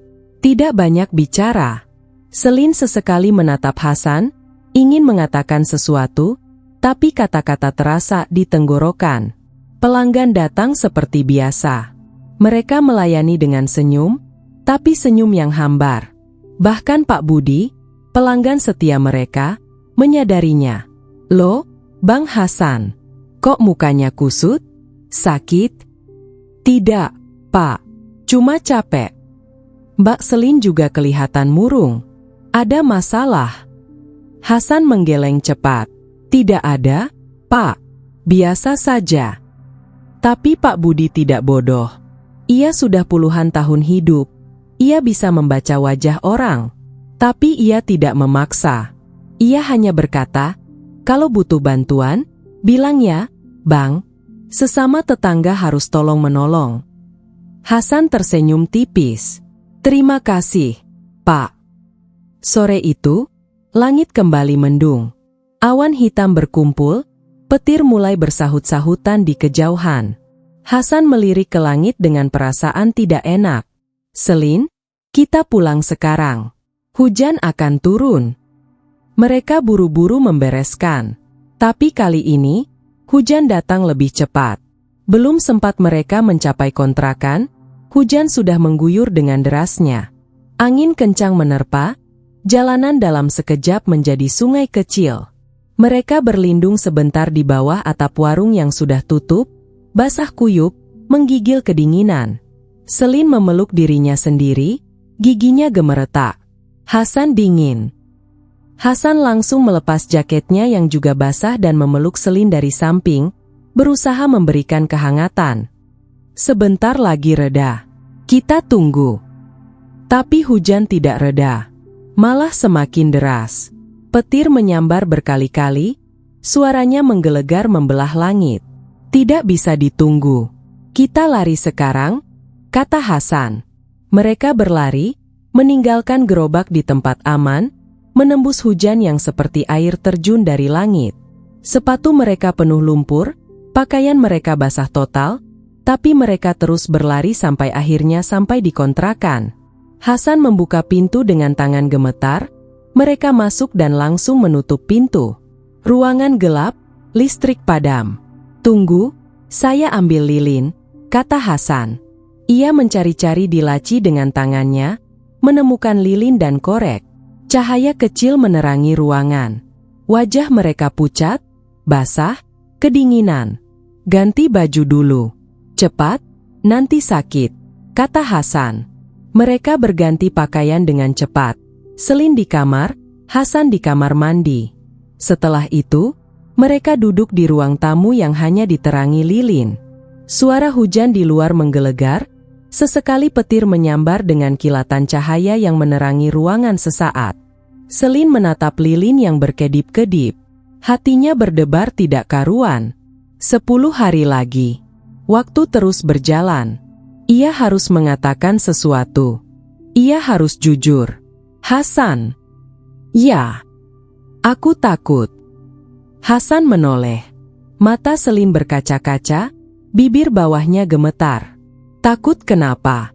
Tidak banyak bicara. Selin sesekali menatap Hasan, ingin mengatakan sesuatu, tapi kata-kata terasa di tenggorokan. Pelanggan datang seperti biasa. Mereka melayani dengan senyum, tapi senyum yang hambar. Bahkan Pak Budi, pelanggan setia mereka, menyadarinya. Loh, Bang Hasan, kok mukanya kusut? Sakit? Tidak, Pak. Cuma capek. Mbak Selin juga kelihatan murung. Ada masalah? Hasan menggeleng cepat. Tidak ada, Pak. Biasa saja. Tapi Pak Budi tidak bodoh. Ia sudah puluhan tahun hidup. Ia bisa membaca wajah orang. Tapi ia tidak memaksa. Ia hanya berkata, kalau butuh bantuan, bilang ya, Bang. Sesama tetangga harus tolong-menolong. Hasan tersenyum tipis. Terima kasih, Pak. Sore itu, langit kembali mendung. Awan hitam berkumpul, petir mulai bersahut-sahutan di kejauhan. Hasan melirik ke langit dengan perasaan tidak enak. Selin, kita pulang sekarang. Hujan akan turun. Mereka buru-buru membereskan. Tapi kali ini, hujan datang lebih cepat. Belum sempat mereka mencapai kontrakan, hujan sudah mengguyur dengan derasnya. Angin kencang menerpa, jalanan dalam sekejap menjadi sungai kecil. Mereka berlindung sebentar di bawah atap warung yang sudah tutup, basah kuyup, menggigil kedinginan. Selin memeluk dirinya sendiri, giginya gemeretak. Hasan dingin. Hasan langsung melepas jaketnya yang juga basah dan memeluk Selin dari samping, berusaha memberikan kehangatan. Sebentar lagi reda. Kita tunggu. Tapi hujan tidak reda. Malah semakin deras. Petir menyambar berkali-kali, suaranya menggelegar membelah langit. Tidak bisa ditunggu. Kita lari sekarang, kata Hasan. Mereka berlari, meninggalkan gerobak di tempat aman, menembus hujan yang seperti air terjun dari langit. Sepatu mereka penuh lumpur, pakaian mereka basah total, tapi mereka terus berlari sampai akhirnya sampai di kontrakan. Hasan membuka pintu dengan tangan gemetar, mereka masuk dan langsung menutup pintu. Ruangan gelap, listrik padam. Tunggu, saya ambil lilin, kata Hasan. Ia mencari-cari di laci dengan tangannya, menemukan lilin dan korek. Cahaya kecil menerangi ruangan. Wajah mereka pucat, basah, kedinginan. Ganti baju dulu. Cepat, nanti sakit, kata Hasan. Mereka berganti pakaian dengan cepat. Selin di kamar, Hasan di kamar mandi. Setelah itu, mereka duduk di ruang tamu yang hanya diterangi lilin. Suara hujan di luar menggelegar, sesekali petir menyambar dengan kilatan cahaya yang menerangi ruangan sesaat. Selin menatap lilin yang berkedip-kedip. Hatinya berdebar tidak karuan. 10 hari lagi. Waktu terus berjalan. Ia harus mengatakan sesuatu. Ia harus jujur. Hasan. Ya. Aku takut. Hasan menoleh. Mata Selin berkaca-kaca, bibir bawahnya gemetar. Takut kenapa?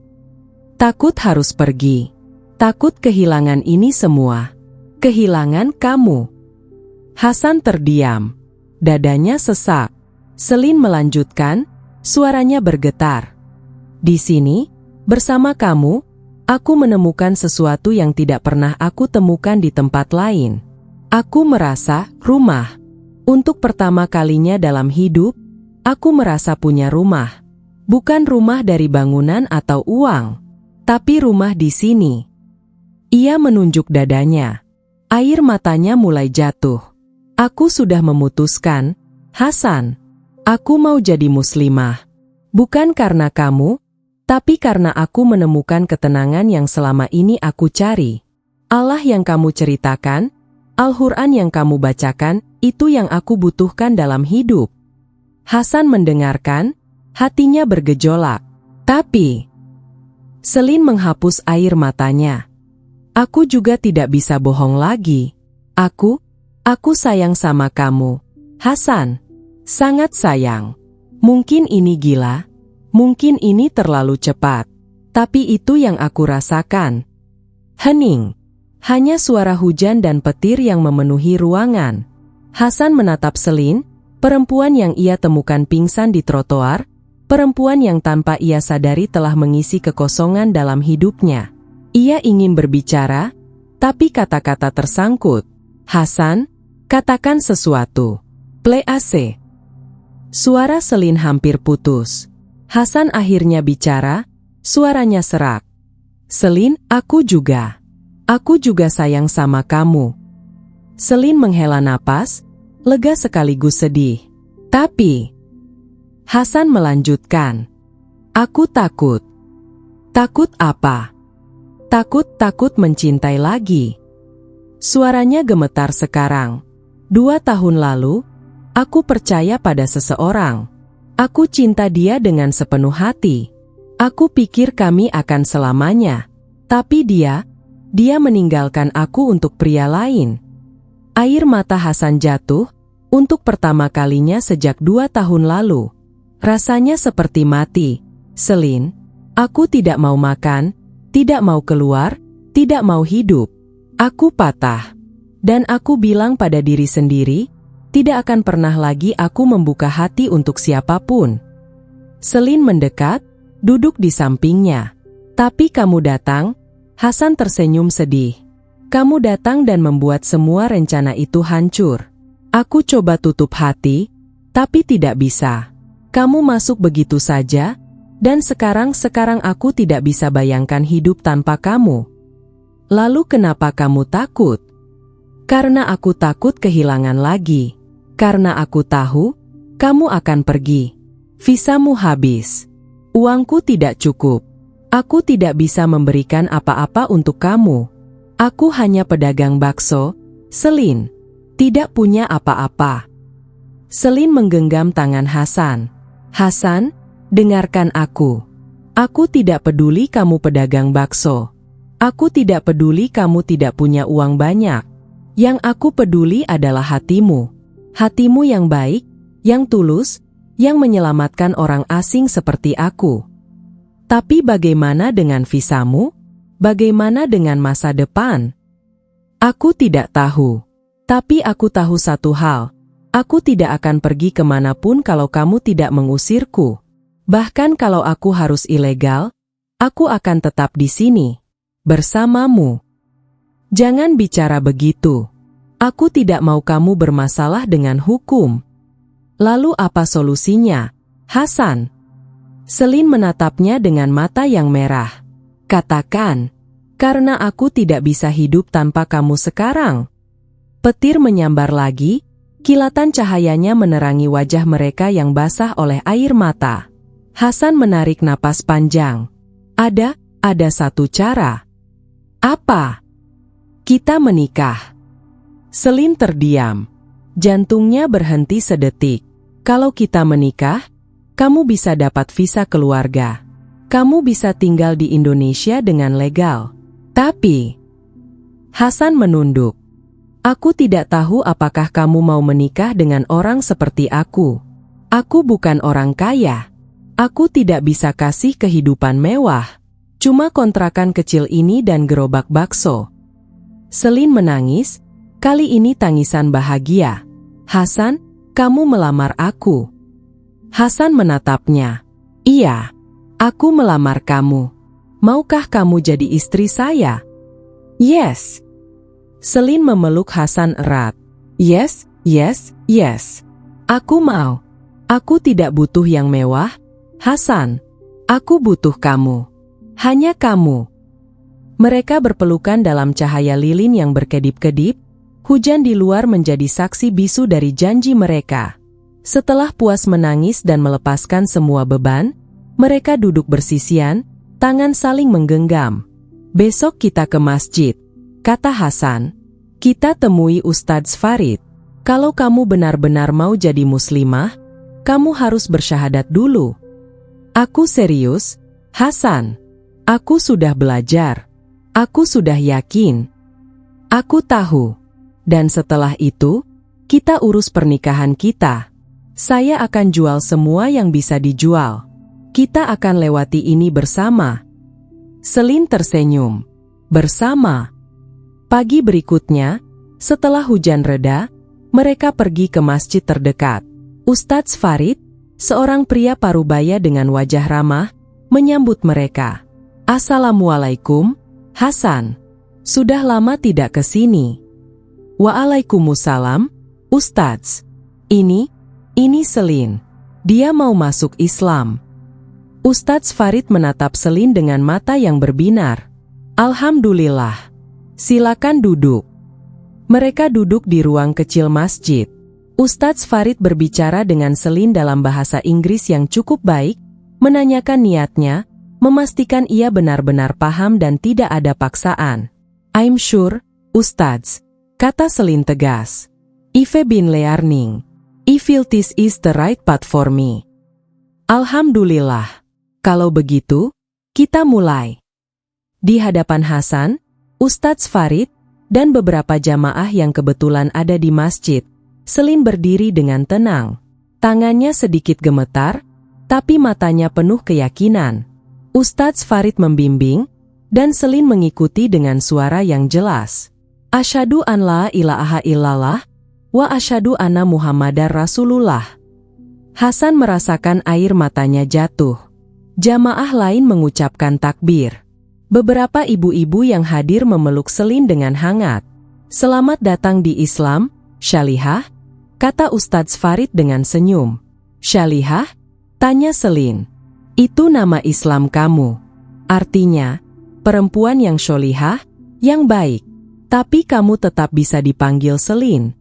Takut harus pergi. Takut kehilangan ini semua. Kehilangan kamu. Hasan terdiam. Dadanya sesak. Selin melanjutkan, suaranya bergetar. Di sini, bersama kamu, aku menemukan sesuatu yang tidak pernah aku temukan di tempat lain. Aku merasa rumah. Untuk pertama kalinya dalam hidup, aku merasa punya rumah. Bukan rumah dari bangunan atau uang, tapi rumah di sini. Ia menunjuk dadanya. Air matanya mulai jatuh. Aku sudah memutuskan, Hasan. Aku mau jadi muslimah. Bukan karena kamu, tapi karena aku menemukan ketenangan yang selama ini aku cari. Allah yang kamu ceritakan, Al-Quran yang kamu bacakan, itu yang aku butuhkan dalam hidup. Hasan mendengarkan, hatinya bergejolak. Tapi, Selin menghapus air matanya. Aku juga tidak bisa bohong lagi. Aku sayang sama kamu, Hasan. Sangat sayang. Mungkin ini gila, mungkin ini terlalu cepat. Tapi itu yang aku rasakan. Hening. Hanya suara hujan dan petir yang memenuhi ruangan. Hasan menatap Selin, perempuan yang ia temukan pingsan di trotoar, perempuan yang tanpa ia sadari telah mengisi kekosongan dalam hidupnya. Ia ingin berbicara, tapi kata-kata tersangkut. Hasan, katakan sesuatu. Play AC. Suara Selin hampir putus. Hasan akhirnya bicara, suaranya serak. Selin, aku juga sayang sama kamu. Selin menghela napas, lega sekaligus sedih. Tapi, Hasan melanjutkan. Aku takut. Takut apa? Takut mencintai lagi. Suaranya gemetar sekarang. 2 tahun lalu, aku percaya pada seseorang. Aku cinta dia dengan sepenuh hati. Aku pikir kami akan selamanya. Tapi dia meninggalkan aku untuk pria lain. Air mata Hasan jatuh, untuk pertama kalinya sejak 2 tahun lalu. Rasanya seperti mati. Selin, aku tidak mau makan, tidak mau keluar, tidak mau hidup. Aku patah. Dan aku bilang pada diri sendiri, tidak akan pernah lagi aku membuka hati untuk siapapun. Selin mendekat, duduk di sampingnya. Tapi kamu datang. Hasan tersenyum sedih. Kamu datang dan membuat semua rencana itu hancur. Aku coba tutup hati, tapi tidak bisa. Kamu masuk begitu saja, dan sekarang aku tidak bisa bayangkan hidup tanpa kamu. Lalu kenapa kamu takut? Karena aku takut kehilangan lagi. Karena aku tahu, kamu akan pergi. Visamu habis. Uangku tidak cukup. Aku tidak bisa memberikan apa-apa untuk kamu. Aku hanya pedagang bakso, Selin. Tidak punya apa-apa. Selin menggenggam tangan Hasan. Hasan, dengarkan aku. Aku tidak peduli kamu pedagang bakso. Aku tidak peduli kamu tidak punya uang banyak. Yang aku peduli adalah hatimu. Hatimu yang baik, yang tulus, yang menyelamatkan orang asing seperti aku. Tapi bagaimana dengan visamu? Bagaimana dengan masa depan? Aku tidak tahu. Tapi aku tahu satu hal. Aku tidak akan pergi kemanapun kalau kamu tidak mengusirku. Bahkan kalau aku harus ilegal, aku akan tetap di sini. Bersamamu. Jangan bicara begitu. Aku tidak mau kamu bermasalah dengan hukum. Lalu apa solusinya, Hasan? Selin menatapnya dengan mata yang merah. Katakan, karena aku tidak bisa hidup tanpa kamu sekarang. Petir menyambar lagi, kilatan cahayanya menerangi wajah mereka yang basah oleh air mata. Hasan menarik napas panjang. Ada satu cara. Apa? Kita menikah. Selin terdiam. Jantungnya berhenti sedetik. Kalau kita menikah, kamu bisa dapat visa keluarga. Kamu bisa tinggal di Indonesia dengan legal. Tapi, Hasan menunduk. Aku tidak tahu apakah kamu mau menikah dengan orang seperti aku. Aku bukan orang kaya. Aku tidak bisa kasih kehidupan mewah. Cuma kontrakan kecil ini dan gerobak bakso. Selin menangis, kali ini tangisan bahagia. Hasan, kamu melamar aku. Hasan menatapnya. Iya, aku melamar kamu. Maukah kamu jadi istri saya? Yes. Selin memeluk Hasan erat. Yes, yes, yes. Aku mau. Aku tidak butuh yang mewah, Hasan. Aku butuh kamu. Hanya kamu. Mereka berpelukan dalam cahaya lilin yang berkedip-kedip. Hujan di luar menjadi saksi bisu dari janji mereka. Setelah puas menangis dan melepaskan semua beban, mereka duduk bersisian, tangan saling menggenggam. Besok kita ke masjid, kata Hasan. Kita temui Ustadz Farid. Kalau kamu benar-benar mau jadi muslimah, kamu harus bersyahadat dulu. Aku serius, Hasan. Aku sudah belajar. Aku sudah yakin. Aku tahu. Dan setelah itu, kita urus pernikahan kita. Saya akan jual semua yang bisa dijual. Kita akan lewati ini bersama. Selin tersenyum. Bersama. Pagi berikutnya, setelah hujan reda, mereka pergi ke masjid terdekat. Ustadz Farid, seorang pria parubaya dengan wajah ramah, menyambut mereka. Assalamualaikum, Hasan. Sudah lama tidak ke sini. Waalaikumsalam, Ustadz. Ini Selin. Dia mau masuk Islam. Ustadz Farid menatap Selin dengan mata yang berbinar. Alhamdulillah. Silakan duduk. Mereka duduk di ruang kecil masjid. Ustadz Farid berbicara dengan Selin dalam bahasa Inggris yang cukup baik, menanyakan niatnya, memastikan ia benar-benar paham dan tidak ada paksaan. I'm sure, Ustadz, kata Selin tegas. I've been learning. I feel this is the right path for me. Alhamdulillah. Kalau begitu, kita mulai. Di hadapan Hasan, Ustadz Farid, dan beberapa jamaah yang kebetulan ada di masjid, Selin berdiri dengan tenang. Tangannya sedikit gemetar, tapi matanya penuh keyakinan. Ustadz Farid membimbing, dan Selin mengikuti dengan suara yang jelas. Asyhadu an la ilaha illallah, wa asyhadu anna Muhammadar Rasulullah. Hasan merasakan air matanya jatuh. Jamaah lain mengucapkan takbir. Beberapa ibu-ibu yang hadir memeluk Selin dengan hangat. Selamat datang di Islam, Syalihah, kata Ustadz Farid dengan senyum. Syalihah? Tanya Selin. Itu nama Islam kamu. Artinya, perempuan yang syolihah, yang baik. Tapi kamu tetap bisa dipanggil Selin.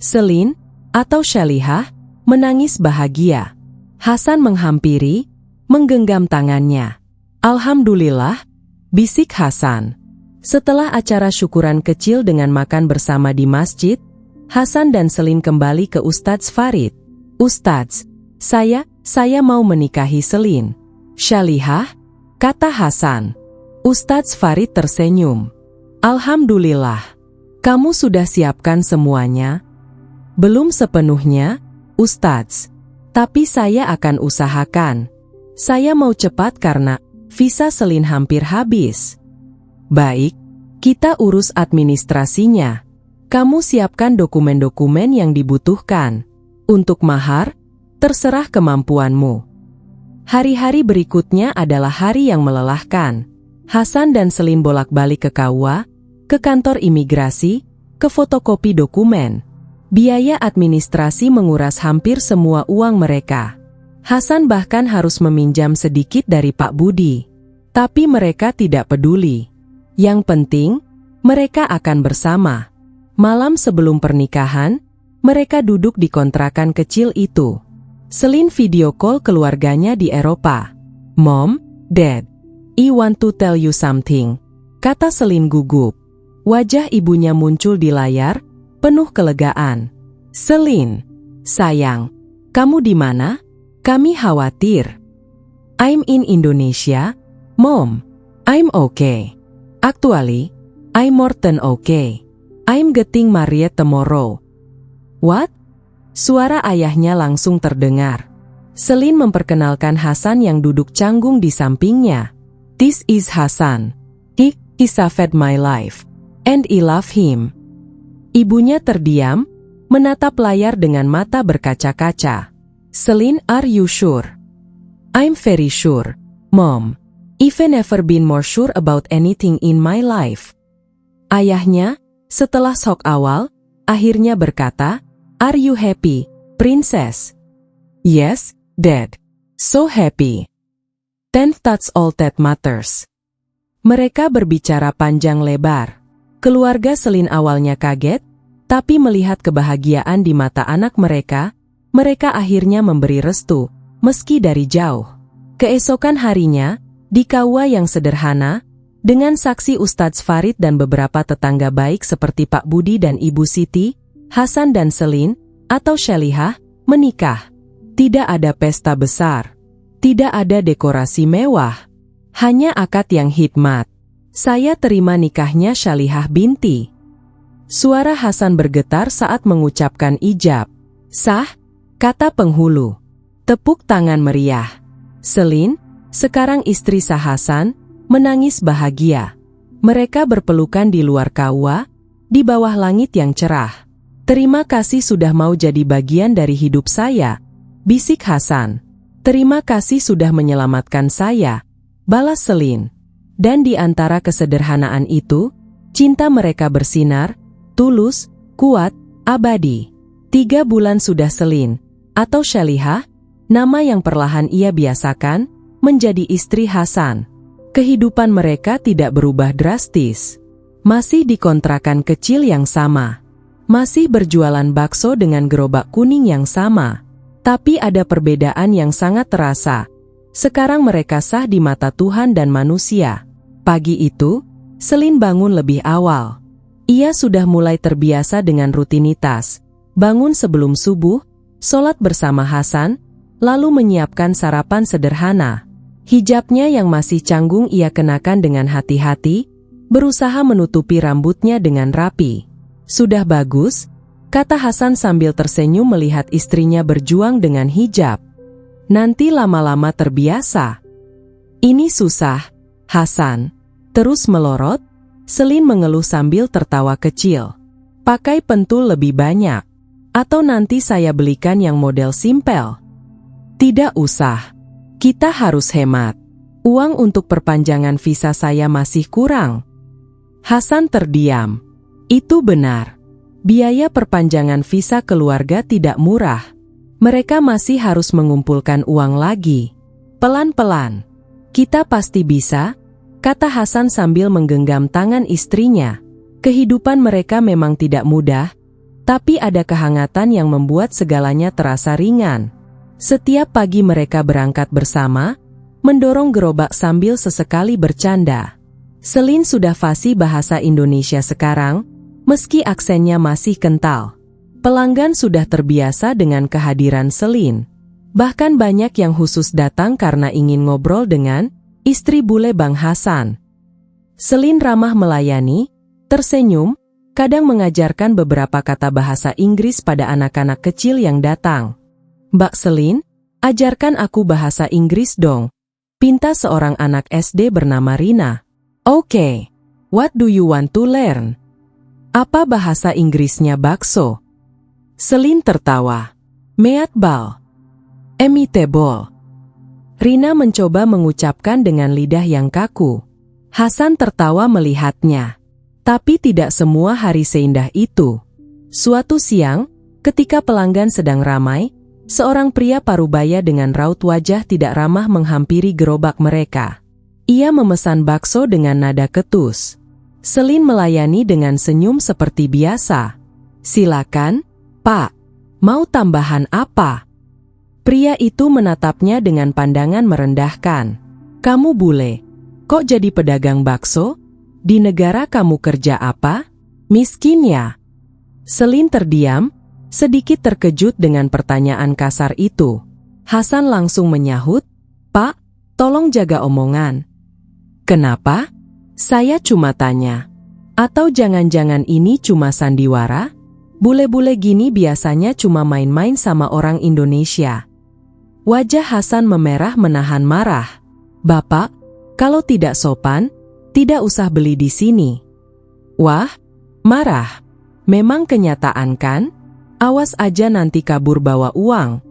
Selin, atau Syalihah, menangis bahagia. Hasan menghampiri, menggenggam tangannya. Alhamdulillah, bisik Hasan. Setelah acara syukuran kecil dengan makan bersama di masjid, Hasan dan Selin kembali ke Ustadz Farid. Ustadz, saya mau menikahi Selin. Syalihah, kata Hasan. Ustadz Farid tersenyum. Alhamdulillah. Kamu sudah siapkan semuanya? Belum sepenuhnya, Ustadz. Tapi saya akan usahakan. Saya mau cepat karena visa Selin hampir habis. Baik, kita urus administrasinya. Kamu siapkan dokumen-dokumen yang dibutuhkan. Untuk mahar, terserah kemampuanmu. Hari-hari berikutnya adalah hari yang melelahkan. Hasan dan Selin bolak-balik ke KUA, ke kantor imigrasi, ke fotokopi dokumen. Biaya administrasi menguras hampir semua uang mereka. Hasan bahkan harus meminjam sedikit dari Pak Budi. Tapi mereka tidak peduli. Yang penting, mereka akan bersama. Malam sebelum pernikahan, mereka duduk di kontrakan kecil itu. Selin video call keluarganya di Eropa. Mom, Dad, I want to tell you something, kata Selin gugup. Wajah ibunya muncul di layar, penuh kelegaan. Selin, sayang, kamu di mana? Kami khawatir. I'm in Indonesia, Mom. I'm okay. Actually, I'm more than okay. I'm getting married tomorrow. What? Suara ayahnya langsung terdengar. Selin memperkenalkan Hasan yang duduk canggung di sampingnya. This is Hasan. He saved my life. And I love him. Ibunya terdiam, menatap layar dengan mata berkaca-kaca. Selin, are you sure? I'm very sure, Mom. I've never been more sure about anything in my life. Ayahnya, Setelah shock awal, akhirnya berkata, "Are you happy, princess?" "Yes, Dad. So happy." "Then that's all that matters." Mereka berbicara panjang lebar. Keluarga Celine awalnya kaget, tapi melihat kebahagiaan di mata anak mereka, mereka akhirnya memberi restu, meski dari jauh. Keesokan harinya, di KUA yang sederhana, dengan saksi Ustadz Farid dan beberapa tetangga baik seperti Pak Budi dan Ibu Siti, Hasan dan Celine, atau Shalihah, menikah. Tidak ada pesta besar. Tidak ada dekorasi mewah. Hanya akad yang hikmat. "Saya terima nikahnya Shalihah binti." Suara Hasan bergetar saat mengucapkan ijab. "Sah," kata penghulu. Tepuk tangan meriah. Celine, sekarang istri sah Hasan, menangis bahagia. Mereka berpelukan di luar KUA, di bawah langit yang cerah. "Terima kasih sudah mau jadi bagian dari hidup saya," bisik Hasan. "Terima kasih sudah menyelamatkan saya," balas Celine. Dan di antara kesederhanaan itu, cinta mereka bersinar, tulus, kuat, abadi. 3 bulan sudah Celine, atau Shalihah, nama yang perlahan ia biasakan, menjadi istri Hasan. Kehidupan mereka tidak berubah drastis. Masih di kontrakan kecil yang sama. Masih berjualan bakso dengan gerobak kuning yang sama. Tapi ada perbedaan yang sangat terasa. Sekarang mereka sah di mata Tuhan dan manusia. Pagi itu, Celine bangun lebih awal. Ia sudah mulai terbiasa dengan rutinitas. Bangun sebelum subuh, sholat bersama Hasan, lalu menyiapkan sarapan sederhana. Hijabnya yang masih canggung ia kenakan dengan hati-hati, berusaha menutupi rambutnya dengan rapi. "Sudah bagus," kata Hasan sambil tersenyum melihat istrinya berjuang dengan hijab. "Nanti lama-lama terbiasa." "Ini susah, Hasan." Terus melorot, Celine mengeluh sambil tertawa kecil. "Pakai pentul lebih banyak. Atau nanti saya belikan yang model simpel." "Tidak usah. Kita harus hemat. Uang untuk perpanjangan visa saya masih kurang." Hasan terdiam. Itu benar. Biaya perpanjangan visa keluarga tidak murah. Mereka masih harus mengumpulkan uang lagi. "Pelan-pelan. Kita pasti bisa," kata Hasan sambil menggenggam tangan istrinya. Kehidupan mereka memang tidak mudah, tapi ada kehangatan yang membuat segalanya terasa ringan. Setiap pagi mereka berangkat bersama, mendorong gerobak sambil sesekali bercanda. Celine sudah fasih bahasa Indonesia sekarang, meski aksennya masih kental. Pelanggan sudah terbiasa dengan kehadiran Celine. Bahkan banyak yang khusus datang karena ingin ngobrol dengan istri bule Bang Hasan. Celine ramah melayani, tersenyum, kadang mengajarkan beberapa kata bahasa Inggris pada anak-anak kecil yang datang. "Mbak Celine, ajarkan aku bahasa Inggris dong," pinta seorang anak SD bernama Rina. "Oke, what do you want to learn?" "Apa bahasa Inggrisnya bakso?" Celine tertawa. "Meatball." "Emitable." Rina mencoba mengucapkan dengan lidah yang kaku. Hasan tertawa melihatnya. Tapi tidak semua hari seindah itu. Suatu siang, ketika pelanggan sedang ramai, seorang pria parubaya dengan raut wajah tidak ramah menghampiri gerobak mereka. Ia memesan bakso dengan nada ketus. Celine melayani dengan senyum seperti biasa. "Silakan, Pak. Mau tambahan apa?" Pria itu menatapnya dengan pandangan merendahkan. "Kamu bule, kok jadi pedagang bakso? Di negara kamu kerja apa? Miskin ya?" Celine terdiam, sedikit terkejut dengan pertanyaan kasar itu. Hasan langsung menyahut, "Pak, tolong jaga omongan." "Kenapa? Saya cuma tanya. Atau jangan-jangan ini cuma sandiwara? Bule-bule gini biasanya cuma main-main sama orang Indonesia." Wajah Hasan memerah menahan marah. "Bapak, kalau tidak sopan, tidak usah beli di sini." "Wah, marah. Memang kenyataan kan? Awas aja nanti kabur bawa uang."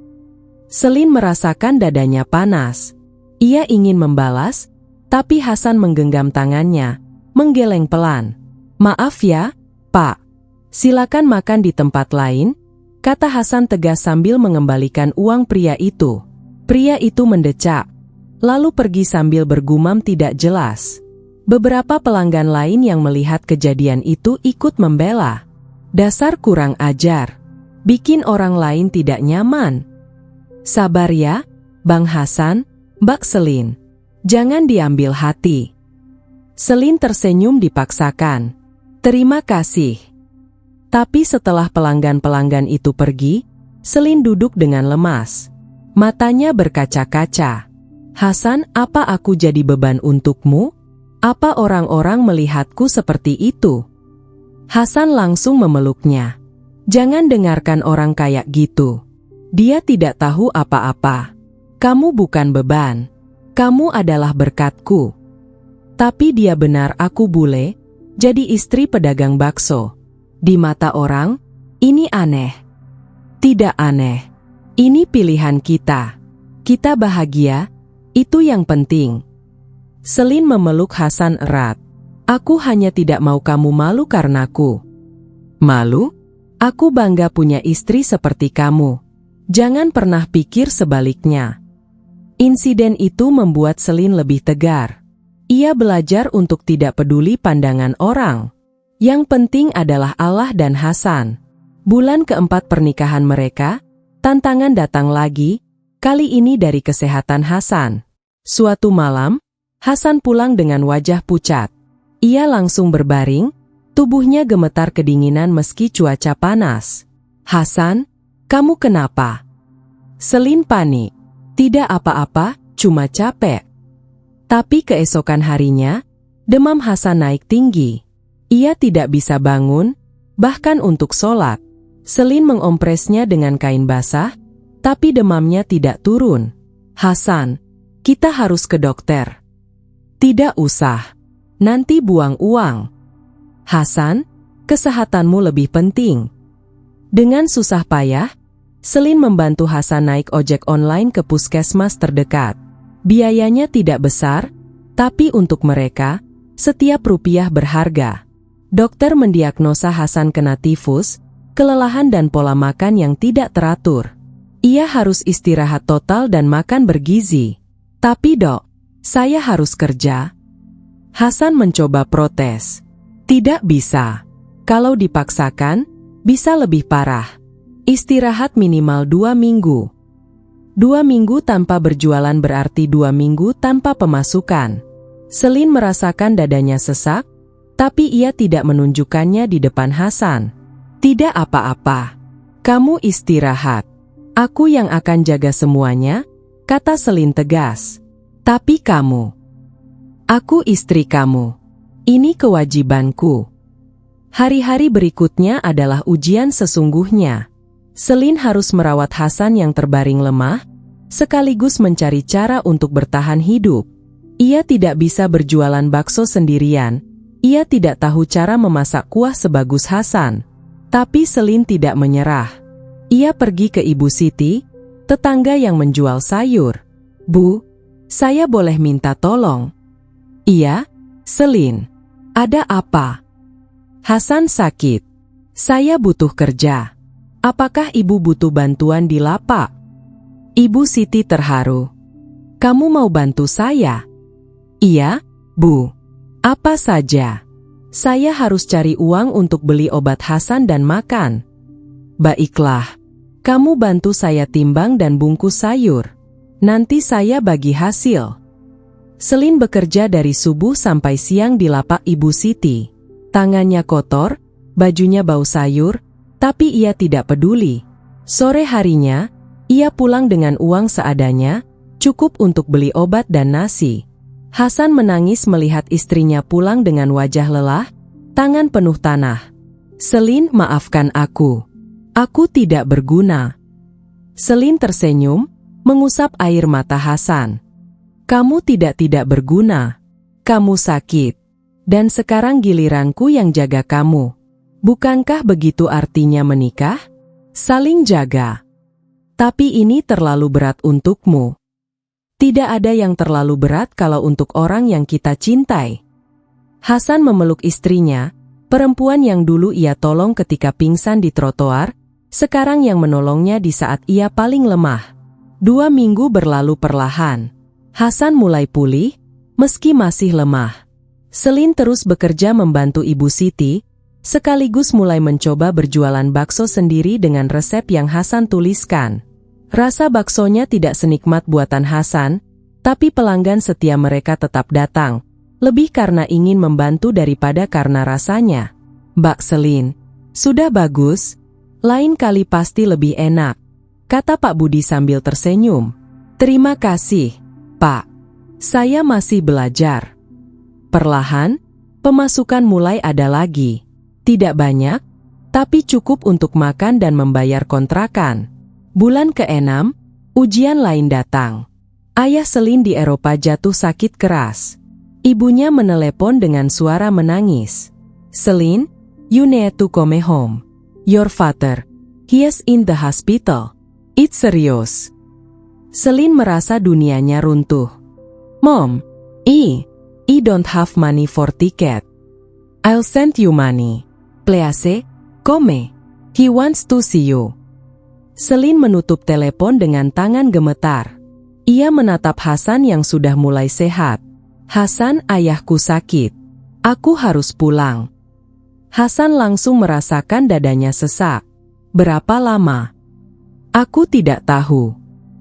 Celine merasakan dadanya panas. Ia ingin membalas, tapi Hasan menggenggam tangannya, menggeleng pelan. "Maaf ya, "Pak, silakan makan di tempat lain," kata Hasan tegas sambil mengembalikan uang pria itu. Pria itu mendecak, lalu pergi sambil bergumam tidak jelas. Beberapa pelanggan lain yang melihat kejadian itu ikut membela. "Dasar kurang ajar, bikin orang lain tidak nyaman." "Sabar ya, Bang Hasan, Mbak Selin. Jangan diambil hati." Selin tersenyum dipaksakan. "Terima kasih." Tapi setelah pelanggan-pelanggan itu pergi, Selin duduk dengan lemas. Matanya berkaca-kaca. "Hasan, apa aku jadi beban untukmu? Apa orang-orang melihatku seperti itu?" Hasan langsung memeluknya. "Jangan dengarkan orang kayak gitu. Dia tidak tahu apa-apa. Kamu bukan beban. Kamu adalah berkatku." "Tapi dia benar, aku bule, jadi istri pedagang bakso. Di mata orang, ini aneh." "Tidak aneh. Ini pilihan kita. Kita bahagia, itu yang penting." Selin memeluk Hasan erat. "Aku hanya tidak mau kamu malu karenaku." "Malu? Aku bangga punya istri seperti kamu. Jangan pernah pikir sebaliknya." Insiden itu membuat Selin lebih tegar. Ia belajar untuk tidak peduli pandangan orang. Yang penting adalah Allah dan Hasan. Bulan keempat pernikahan mereka, tantangan datang lagi, kali ini dari kesehatan Hasan. Suatu malam, Hasan pulang dengan wajah pucat. Ia langsung berbaring, tubuhnya gemetar kedinginan meski cuaca panas. "Hasan, kamu kenapa?" Selin panik. "Tidak apa-apa, cuma capek." Tapi keesokan harinya, demam Hasan naik tinggi. Ia tidak bisa bangun, bahkan untuk sholat. Selin mengompresnya dengan kain basah, tapi demamnya tidak turun. "Hasan, kita harus ke dokter." "Tidak usah, nanti buang uang." "Hasan, kesehatanmu lebih penting." Dengan susah payah, Selin membantu Hasan naik ojek online ke puskesmas terdekat. Biayanya tidak besar, tapi untuk mereka, setiap rupiah berharga. Dokter mendiagnosa Hasan kena tifus, kelelahan dan pola makan yang tidak teratur. Ia harus istirahat total dan makan bergizi. "Tapi dok, saya harus kerja." Hasan mencoba protes. "Tidak bisa. Kalau dipaksakan, bisa lebih parah. Istirahat minimal 2 minggu. 2 minggu tanpa berjualan berarti 2 minggu tanpa pemasukan." Selin merasakan dadanya sesak, tapi ia tidak menunjukkannya di depan Hasan. "Tidak apa-apa. Kamu istirahat. Aku yang akan jaga semuanya," kata Selin tegas. "Tapi kamu. Aku istri kamu. Ini kewajibanku." Hari-hari berikutnya adalah ujian sesungguhnya. Selin harus merawat Hasan yang terbaring lemah, sekaligus mencari cara untuk bertahan hidup. Ia tidak bisa berjualan bakso sendirian, ia tidak tahu cara memasak kuah sebagus Hasan. Tapi Selin tidak menyerah. Ia pergi ke Ibu Siti, tetangga yang menjual sayur. "Bu, saya boleh minta tolong?" "Iya, Selin. Ada apa?" "Hasan sakit. Saya butuh kerja. Apakah ibu butuh bantuan di lapak?" Ibu Siti terharu. "Kamu mau bantu saya?" "Iya, Bu. Apa saja. Saya harus cari uang untuk beli obat Hasan dan makan." "Baiklah. Kamu bantu saya timbang dan bungkus sayur. Nanti saya bagi hasil." Selin bekerja dari subuh sampai siang di lapak Ibu Siti. Tangannya kotor, bajunya bau sayur, tapi ia tidak peduli. Sore harinya, ia pulang dengan uang seadanya, cukup untuk beli obat dan nasi. Hasan menangis melihat istrinya pulang dengan wajah lelah, tangan penuh tanah. "Selin, maafkan aku. Aku tidak berguna." Selin tersenyum, mengusap air mata Hasan. "Kamu tidak berguna. Kamu sakit. Dan sekarang giliranku yang jaga kamu. Bukankah begitu artinya menikah? Saling jaga. Tapi ini terlalu berat untukmu." "Tidak ada yang terlalu berat kalau untuk orang yang kita cintai." Hasan memeluk istrinya, Perempuan yang dulu ia tolong ketika pingsan di trotoar, sekarang yang menolongnya di saat ia paling lemah. 2 minggu berlalu perlahan. Hasan mulai pulih, meski masih lemah. Selin terus bekerja membantu Ibu Siti, sekaligus mulai mencoba berjualan bakso sendiri dengan resep yang Hasan tuliskan. Rasa baksonya tidak senikmat buatan Hasan, tapi pelanggan setia mereka tetap datang, lebih karena ingin membantu daripada karena rasanya. "Mbak Selin, sudah bagus, lain kali pasti lebih enak," kata Pak Budi sambil tersenyum. "Terima kasih, Pak. Saya masih belajar." Perlahan, pemasukan mulai ada lagi. Tidak banyak, tapi cukup untuk makan dan membayar kontrakan. Bulan ke-6, ujian lain datang. Ayah Selin di Eropa jatuh sakit keras. Ibunya menelepon dengan suara menangis. "Selin, you need to come home. Your father, he is in the hospital. It's serious." Selin merasa dunianya runtuh. "Mom, I don't have money for ticket. I'll send you money. Please, come. He wants to see you." Selin menutup telepon dengan tangan gemetar. Ia menatap Hasan yang sudah mulai sehat. "Hasan, ayahku sakit. Aku harus pulang." Hasan langsung merasakan dadanya sesak. "Berapa lama?" "Aku tidak tahu.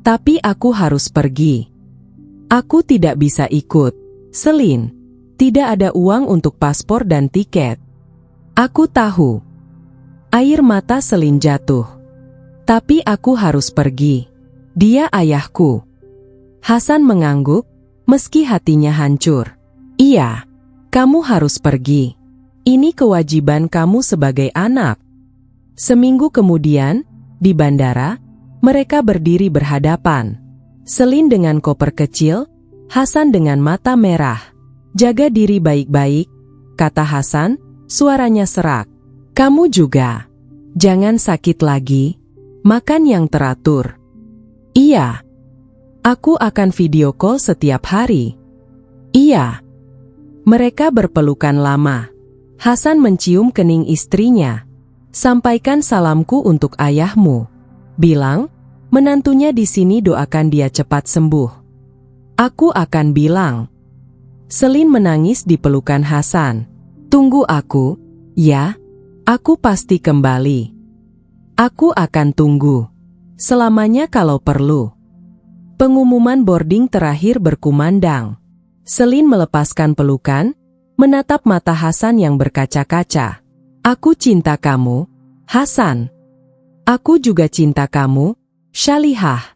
Tapi aku harus pergi." "Aku tidak bisa ikut, Selin. Tidak ada uang untuk paspor dan tiket." "Aku tahu." Air mata Selin jatuh. "Tapi aku harus pergi. Dia ayahku." Hasan mengangguk, meski hatinya hancur. "Iya, kamu harus pergi. Ini kewajiban kamu sebagai anak." Seminggu kemudian, di bandara, mereka berdiri berhadapan. Selin dengan koper kecil, Hasan dengan mata merah. "Jaga diri baik-baik," kata Hasan, suaranya serak. "Kamu juga. Jangan sakit lagi. Makan yang teratur." "Iya. Aku akan video call setiap hari." "Iya." Mereka berpelukan lama. Hasan mencium kening istrinya. "Sampaikan salamku untuk ayahmu. Bilang, menantunya di sini doakan dia cepat sembuh." "Aku akan bilang." Selin menangis di pelukan Hasan. "Tunggu aku, ya. Aku pasti kembali. Aku akan tunggu. Selamanya kalau perlu." Pengumuman boarding terakhir berkumandang. Selin melepaskan pelukan, menatap mata Hasan yang berkaca-kaca. "Aku cinta kamu, Hasan. Aku juga cinta kamu, Syalihah."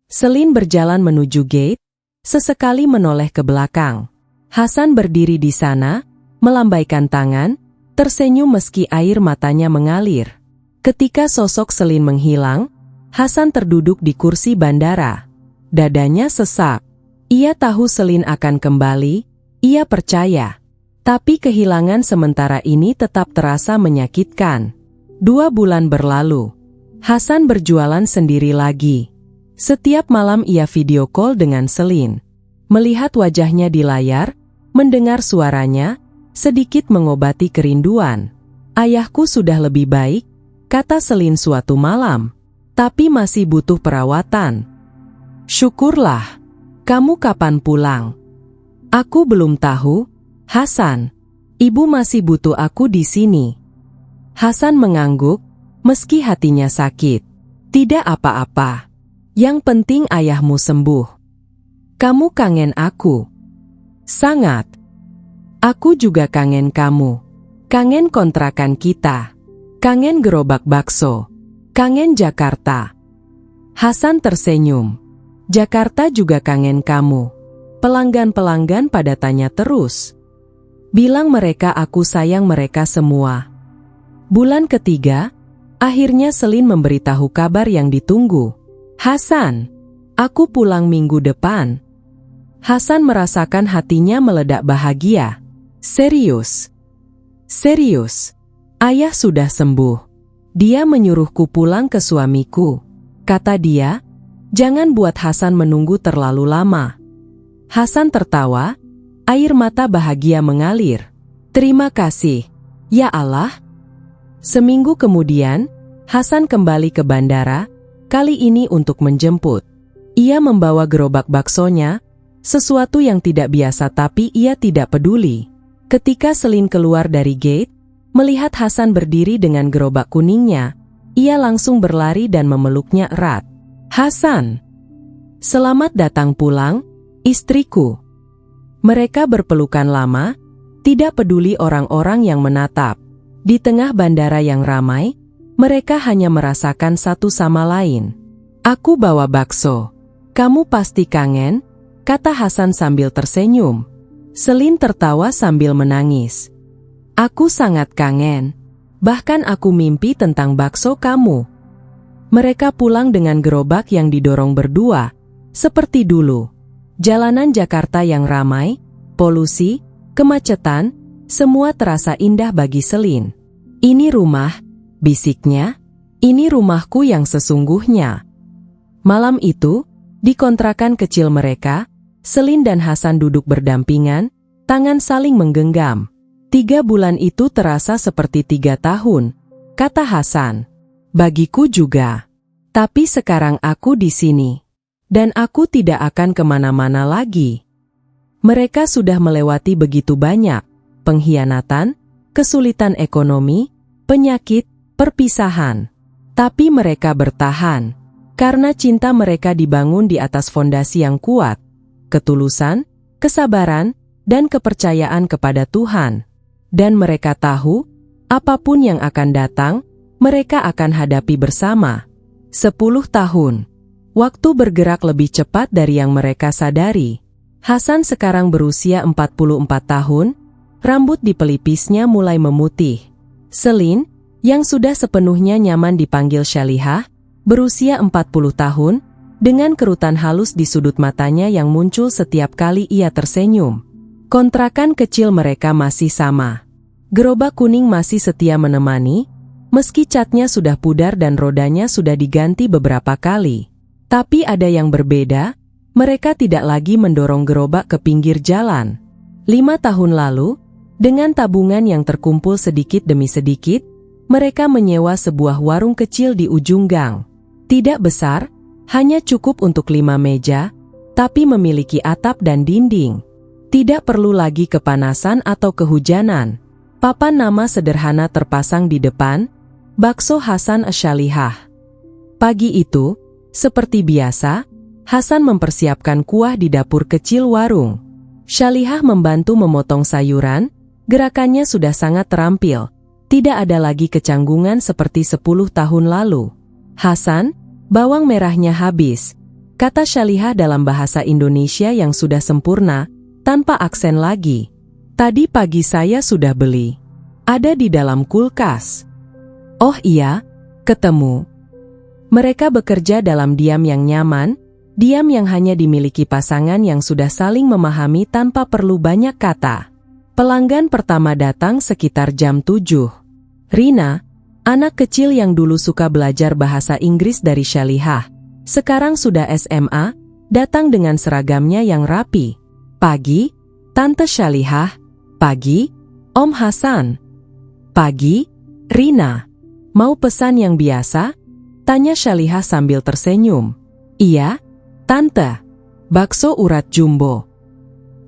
Selin berjalan menuju gate, sesekali menoleh ke belakang. Hasan berdiri di sana, melambaikan tangan, tersenyum meski air matanya mengalir. Ketika sosok Selin menghilang, Hasan terduduk di kursi bandara. Dadanya sesak. Ia tahu Selin akan kembali, ia percaya. Tapi kehilangan sementara ini tetap terasa menyakitkan. 2 bulan berlalu. Hasan berjualan sendiri lagi. Setiap malam ia video call dengan Selin. Melihat wajahnya di layar, mendengar suaranya, sedikit mengobati kerinduan. "Ayahku sudah lebih baik," kata Selin suatu malam. "Tapi masih butuh perawatan." "Syukurlah. Kamu kapan pulang?" "Aku belum tahu, Hasan. Ibu masih butuh aku di sini." Hasan mengangguk, meski hatinya sakit. "Tidak apa-apa. Yang penting ayahmu sembuh." "Kamu kangen aku?" "Sangat. Aku juga kangen kamu. Kangen kontrakan kita. Kangen gerobak bakso. Kangen Jakarta." Hasan tersenyum. "Jakarta juga kangen kamu. Pelanggan-pelanggan pada tanya terus. Bilang mereka aku sayang mereka semua." Bulan ketiga, akhirnya Selin memberitahu kabar yang ditunggu. "Hasan, aku pulang minggu depan." Hasan merasakan hatinya meledak bahagia. "Serius? Serius? Ayah sudah sembuh. Dia menyuruhku pulang ke suamiku," kata dia. Jangan buat Hasan menunggu terlalu lama. Hasan tertawa, air mata bahagia mengalir. "Terima kasih. Ya Allah. Seminggu kemudian, Hasan kembali ke bandara, kali ini untuk menjemput. Ia membawa gerobak baksonya, sesuatu yang tidak biasa tapi ia tidak peduli. Ketika Selin keluar dari gate, melihat Hasan berdiri dengan gerobak kuningnya, ia langsung berlari dan memeluknya erat. Hasan, selamat datang pulang, istriku. Mereka berpelukan lama, tidak peduli orang-orang yang menatap. Di tengah bandara yang ramai, mereka hanya merasakan satu sama lain. Aku bawa bakso. Kamu pasti kangen, kata Hasan sambil tersenyum. Selin tertawa sambil menangis. Aku sangat kangen. Bahkan aku mimpi tentang bakso kamu. Mereka pulang dengan gerobak yang didorong berdua, seperti dulu. Jalanan Jakarta yang ramai, polusi, kemacetan, semua terasa indah bagi Selin. Ini rumah, bisiknya, ini rumahku yang sesungguhnya. Malam itu, di kontrakan kecil mereka, Selin dan Hasan duduk berdampingan, tangan saling menggenggam. 3 bulan itu terasa seperti 3 tahun, kata Hasan. Bagiku juga. Tapi sekarang aku di sini. Dan aku tidak akan kemana-mana lagi. Mereka sudah melewati begitu banyak pengkhianatan, kesulitan ekonomi, penyakit, perpisahan. Tapi mereka bertahan, karena cinta mereka dibangun di atas fondasi yang kuat, ketulusan, kesabaran, dan kepercayaan kepada Tuhan. Dan mereka tahu, apapun yang akan datang, mereka akan hadapi bersama. 10 tahun. Waktu bergerak lebih cepat dari yang mereka sadari. Hasan sekarang berusia 44 tahun, rambut di pelipisnya mulai memutih. Selin, yang sudah sepenuhnya nyaman dipanggil Syalihah, berusia 40 tahun, dengan kerutan halus di sudut matanya yang muncul setiap kali ia tersenyum. Kontrakan kecil mereka masih sama. Gerobak kuning masih setia menemani, meski catnya sudah pudar dan rodanya sudah diganti beberapa kali. Tapi ada yang berbeda, mereka tidak lagi mendorong gerobak ke pinggir jalan. 5 tahun lalu, dengan tabungan yang terkumpul sedikit demi sedikit, mereka menyewa sebuah warung kecil di ujung gang. Tidak besar, hanya cukup untuk 5 meja, tapi memiliki atap dan dinding. Tidak perlu lagi kepanasan atau kehujanan. Papan nama sederhana terpasang di depan, Bakso Hasan Syalihah. Pagi itu, seperti biasa, Hasan mempersiapkan kuah di dapur kecil warung. Syalihah membantu memotong sayuran, gerakannya sudah sangat terampil. Tidak ada lagi kecanggungan seperti 10 tahun lalu. Hasan, bawang merahnya habis, kata Syalihah dalam bahasa Indonesia yang sudah sempurna, tanpa aksen lagi. Tadi pagi saya sudah beli. Ada di dalam kulkas. Oh iya, ketemu. Mereka bekerja dalam diam yang nyaman, diam yang hanya dimiliki pasangan yang sudah saling memahami tanpa perlu banyak kata. Pelanggan pertama datang sekitar jam 7. Rina, anak kecil yang dulu suka belajar bahasa Inggris dari Syalihah, sekarang sudah SMA, datang dengan seragamnya yang rapi. Pagi, Tante Syalihah. Pagi, Om Hasan. Pagi, Rina. Mau pesan yang biasa? Tanya Syalihah sambil tersenyum. Iya, Tante. Bakso urat jumbo.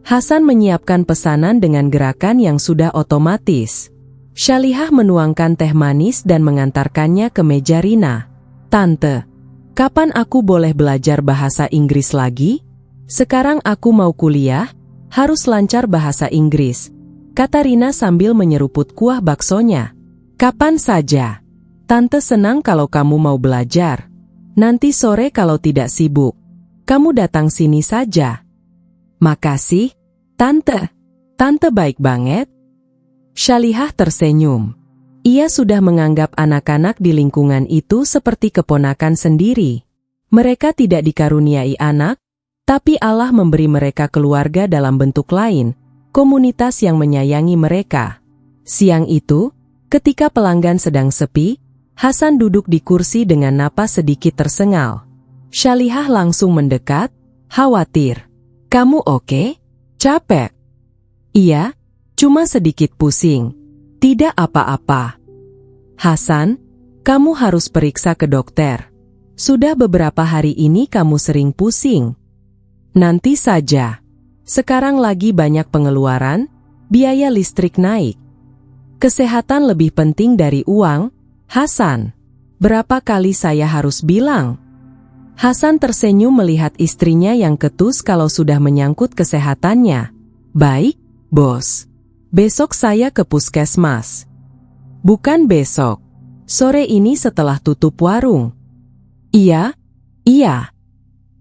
Hasan menyiapkan pesanan dengan gerakan yang sudah otomatis. Syalihah menuangkan teh manis dan mengantarkannya ke meja Rina. Tante, kapan aku boleh belajar bahasa Inggris lagi? Sekarang aku mau kuliah, harus lancar bahasa Inggris, kata Rina sambil menyeruput kuah baksonya. Kapan saja. Tante senang kalau kamu mau belajar. Nanti sore kalau tidak sibuk, kamu datang sini saja. Makasih, Tante. Tante baik banget. Syalihah tersenyum. Ia sudah menganggap anak-anak di lingkungan itu seperti keponakan sendiri. Mereka tidak dikaruniai anak, tapi Allah memberi mereka keluarga dalam bentuk lain, komunitas yang menyayangi mereka. Siang itu, ketika pelanggan sedang sepi, Hasan duduk di kursi dengan napas sedikit tersengal. Syalihah langsung mendekat, khawatir. Kamu oke? Capek? Iya, cuma sedikit pusing. Tidak apa-apa. Hasan, kamu harus periksa ke dokter. Sudah beberapa hari ini kamu sering pusing. Nanti saja. Sekarang lagi banyak pengeluaran, biaya listrik naik. Kesehatan lebih penting dari uang, Hasan. Berapa kali saya harus bilang? Hasan tersenyum melihat istrinya yang ketus kalau sudah menyangkut kesehatannya. Baik, bos. Besok saya ke puskesmas. Bukan besok. Sore ini setelah tutup warung. Iya.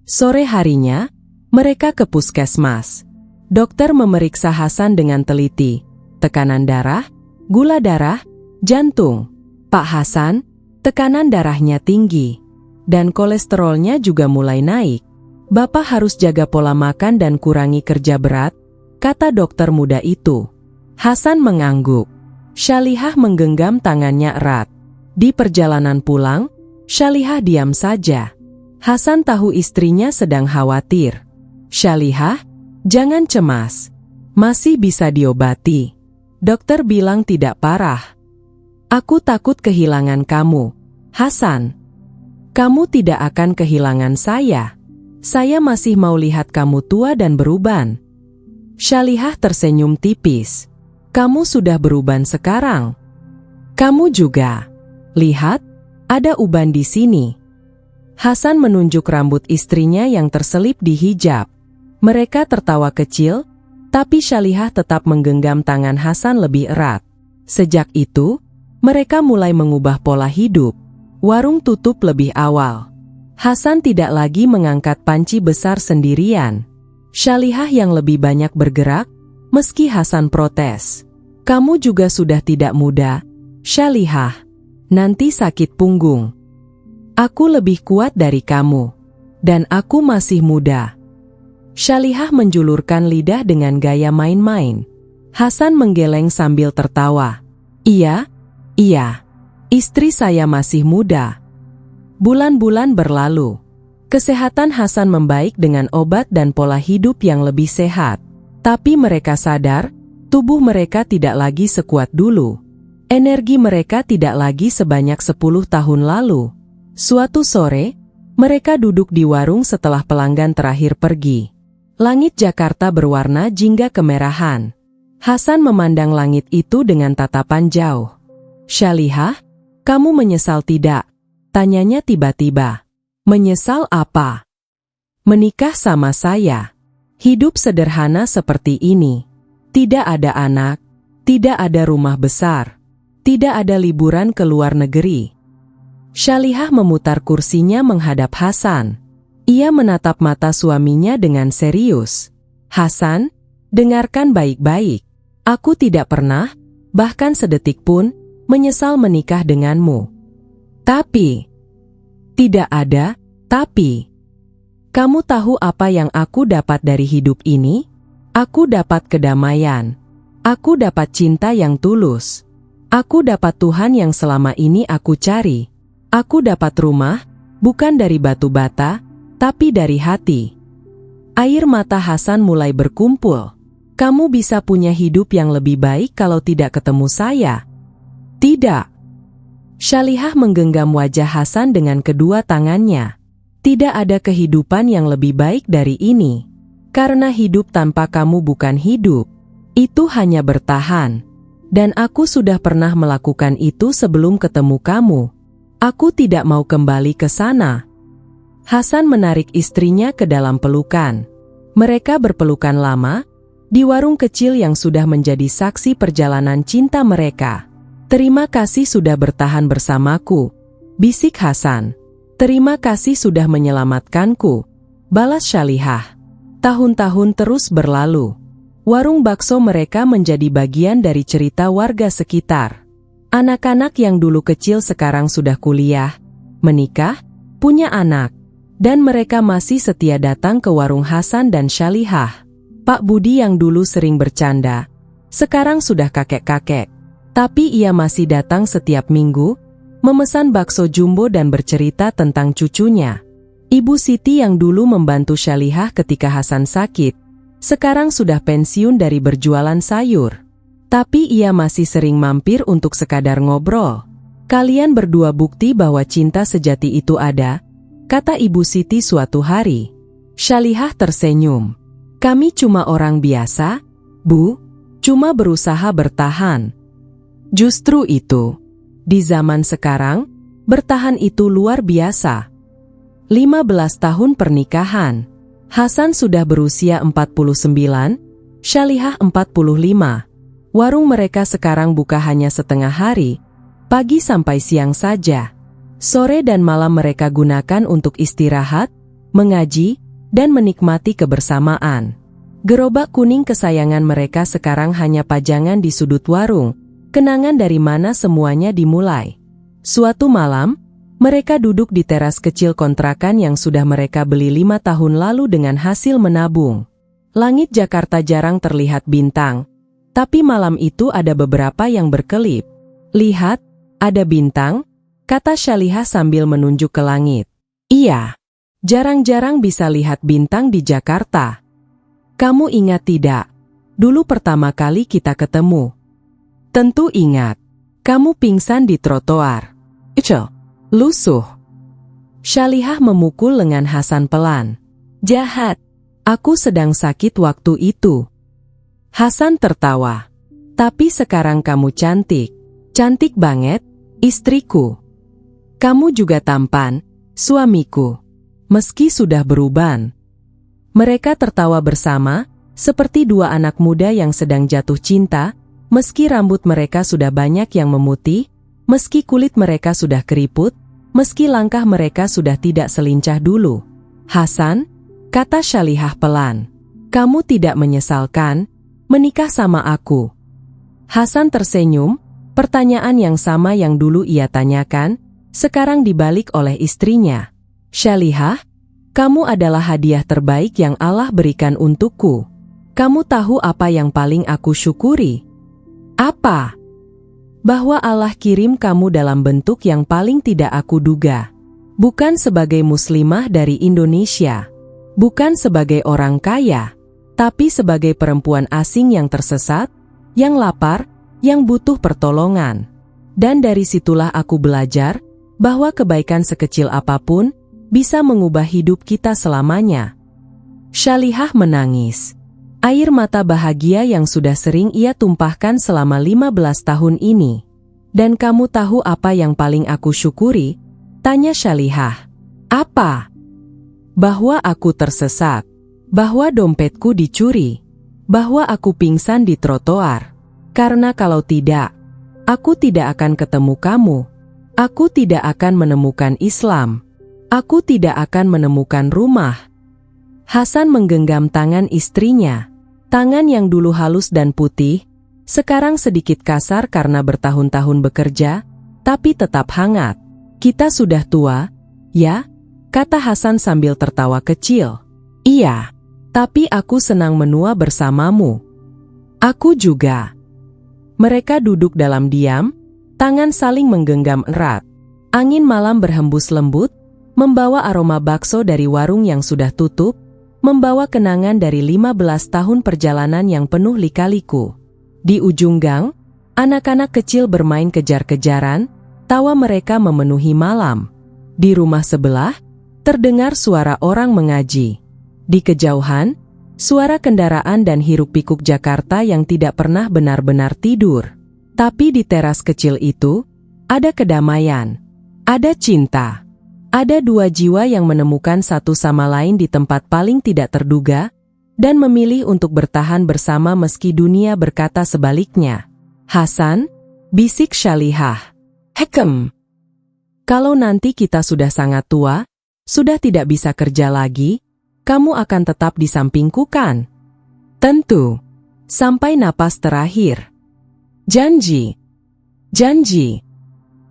Sore harinya, mereka ke puskesmas. Dokter memeriksa Hasan dengan teliti. Tekanan darah, gula darah, jantung. Pak Hasan, tekanan darahnya tinggi. Dan kolesterolnya juga mulai naik. Bapak harus jaga pola makan dan kurangi kerja berat, kata dokter muda itu. Hasan mengangguk. Syalihah menggenggam tangannya erat. Di perjalanan pulang, Syalihah diam saja. Hasan tahu istrinya sedang khawatir. Syalihah, jangan cemas. Masih bisa diobati. Dokter bilang tidak parah. Aku takut kehilangan kamu, Hasan. Kamu tidak akan kehilangan saya. Saya masih mau lihat kamu tua dan beruban. Syalihah tersenyum tipis. Kamu sudah beruban sekarang. Kamu juga. Lihat, ada uban di sini. Hasan menunjuk rambut istrinya yang terselip di hijab. Mereka tertawa kecil, tapi Syalihah tetap menggenggam tangan Hasan lebih erat. Sejak itu, mereka mulai mengubah pola hidup. Warung tutup lebih awal. Hasan tidak lagi mengangkat panci besar sendirian. Syalihah yang lebih banyak bergerak, meski Hasan protes. Kamu juga sudah tidak muda, Syalihah. Nanti sakit punggung. Aku lebih kuat dari kamu. Dan aku masih muda. Syalihah menjulurkan lidah dengan gaya main-main. Hasan menggeleng sambil tertawa. Iya. Istri saya masih muda. Bulan-bulan berlalu. Kesehatan Hasan membaik dengan obat dan pola hidup yang lebih sehat. Tapi mereka sadar, tubuh mereka tidak lagi sekuat dulu. Energi mereka tidak lagi sebanyak 10 tahun lalu. Suatu sore, mereka duduk di warung setelah pelanggan terakhir pergi. Langit Jakarta berwarna jingga kemerahan. Hasan memandang langit itu dengan tatapan jauh. Syalihah, kamu menyesal tidak? Tanyanya tiba-tiba. Menyesal apa? Menikah sama saya. Hidup sederhana seperti ini. Tidak ada anak, tidak ada rumah besar, tidak ada liburan ke luar negeri. Syalihah memutar kursinya menghadap Hasan. Ia menatap mata suaminya dengan serius. Hasan, dengarkan baik-baik. Aku tidak pernah, bahkan sedetik pun, menyesal menikah denganmu. Tapi, tidak ada tapi. Kamu tahu apa yang aku dapat dari hidup ini? Aku dapat kedamaian. Aku dapat cinta yang tulus. Aku dapat Tuhan yang selama ini aku cari. Aku dapat rumah, bukan dari batu bata, tapi dari hati. Air mata Hasan mulai berkumpul. Kamu bisa punya hidup yang lebih baik kalau tidak ketemu saya. Tidak. Syalihah menggenggam wajah Hasan dengan kedua tangannya. Tidak ada kehidupan yang lebih baik dari ini. Karena hidup tanpa kamu bukan hidup. Itu hanya bertahan. Dan aku sudah pernah melakukan itu sebelum ketemu kamu. Aku tidak mau kembali ke sana. Hasan menarik istrinya ke dalam pelukan. Mereka berpelukan lama, di warung kecil yang sudah menjadi saksi perjalanan cinta mereka. Terima kasih sudah bertahan bersamaku, bisik Hasan. Terima kasih sudah menyelamatkanku, balas Syalihah. Tahun-tahun terus berlalu. Warung bakso mereka menjadi bagian dari cerita warga sekitar. Anak-anak yang dulu kecil sekarang sudah kuliah, menikah, punya anak, dan mereka masih setia datang ke warung Hasan dan Syalihah. Pak Budi yang dulu sering bercanda, sekarang sudah kakek-kakek. Tapi ia masih datang setiap minggu, memesan bakso jumbo dan bercerita tentang cucunya. Ibu Siti yang dulu membantu Syalihah ketika Hasan sakit, sekarang sudah pensiun dari berjualan sayur. Tapi ia masih sering mampir untuk sekadar ngobrol. Kalian berdua bukti bahwa cinta sejati itu ada, kata Ibu Siti suatu hari. Syalihah tersenyum. Kami cuma orang biasa, Bu, cuma berusaha bertahan. Justru itu, di zaman sekarang, bertahan itu luar biasa. 15 tahun pernikahan. Hasan sudah berusia 49, Syalihah 45. Warung mereka sekarang buka hanya setengah hari, pagi sampai siang saja. Sore dan malam mereka gunakan untuk istirahat, mengaji, dan menikmati kebersamaan. Gerobak kuning kesayangan mereka sekarang hanya pajangan di sudut warung, kenangan dari mana semuanya dimulai. Suatu malam, mereka duduk di teras kecil kontrakan yang sudah mereka beli 5 tahun lalu dengan hasil menabung. Langit Jakarta jarang terlihat bintang, tapi malam itu ada beberapa yang berkelip. Lihat, ada bintang, kata Syalihah sambil menunjuk ke langit. Iya, jarang-jarang bisa lihat bintang di Jakarta. Kamu ingat tidak, dulu pertama kali kita ketemu? Tentu ingat, kamu pingsan di trotoar. Lusuh. Syalihah memukul lengan Hasan pelan. Jahat, aku sedang sakit waktu itu. Hasan tertawa. Tapi sekarang kamu cantik. Cantik banget, istriku. Kamu juga tampan, suamiku. Meski sudah beruban. Mereka tertawa bersama, seperti dua anak muda yang sedang jatuh cinta, meski rambut mereka sudah banyak yang memutih, meski kulit mereka sudah keriput, meski langkah mereka sudah tidak selincah dulu. Hasan, kata Syalihah pelan, kamu tidak menyesalkan menikah sama aku? Hasan tersenyum, pertanyaan yang sama yang dulu ia tanyakan, sekarang dibalik oleh istrinya. Syalihah, kamu adalah hadiah terbaik yang Allah berikan untukku. Kamu tahu apa yang paling aku syukuri? Apa? Bahwa Allah kirim kamu dalam bentuk yang paling tidak aku duga. Bukan sebagai muslimah dari Indonesia. Bukan sebagai orang kaya. Tapi sebagai perempuan asing yang tersesat, yang lapar, yang butuh pertolongan. Dan dari situlah aku belajar, bahwa kebaikan sekecil apapun, bisa mengubah hidup kita selamanya. Syalihah menangis. Air mata bahagia yang sudah sering ia tumpahkan selama 15 tahun ini. Dan kamu tahu apa yang paling aku syukuri? Tanya Syalihah. Apa? Bahwa aku tersesat. Bahwa dompetku dicuri. Bahwa aku pingsan di trotoar. Karena kalau tidak, aku tidak akan ketemu kamu. Aku tidak akan menemukan Islam. Aku tidak akan menemukan rumah. Hasan menggenggam tangan istrinya. Tangan yang dulu halus dan putih, sekarang sedikit kasar karena bertahun-tahun bekerja, tapi tetap hangat. Kita sudah tua, ya? Kata Hasan sambil tertawa kecil. Iya, tapi aku senang menua bersamamu. Aku juga. Mereka duduk dalam diam, tangan saling menggenggam erat. Angin malam berhembus lembut, membawa aroma bakso dari warung yang sudah tutup, membawa kenangan dari 15 tahun perjalanan yang penuh lika-liku. Di ujung gang, anak-anak kecil bermain kejar-kejaran, tawa mereka memenuhi malam. Di rumah sebelah, terdengar suara orang mengaji. Di kejauhan, suara kendaraan dan hiruk-pikuk Jakarta yang tidak pernah benar-benar tidur. Tapi di teras kecil itu, ada kedamaian, ada cinta. Ada dua jiwa yang menemukan satu sama lain di tempat paling tidak terduga, dan memilih untuk bertahan bersama meski dunia berkata sebaliknya. Hasan, bisik Syalihah. Kalau nanti kita sudah sangat tua, sudah tidak bisa kerja lagi, kamu akan tetap di sampingku kan? Tentu. Sampai napas terakhir. Janji. Janji.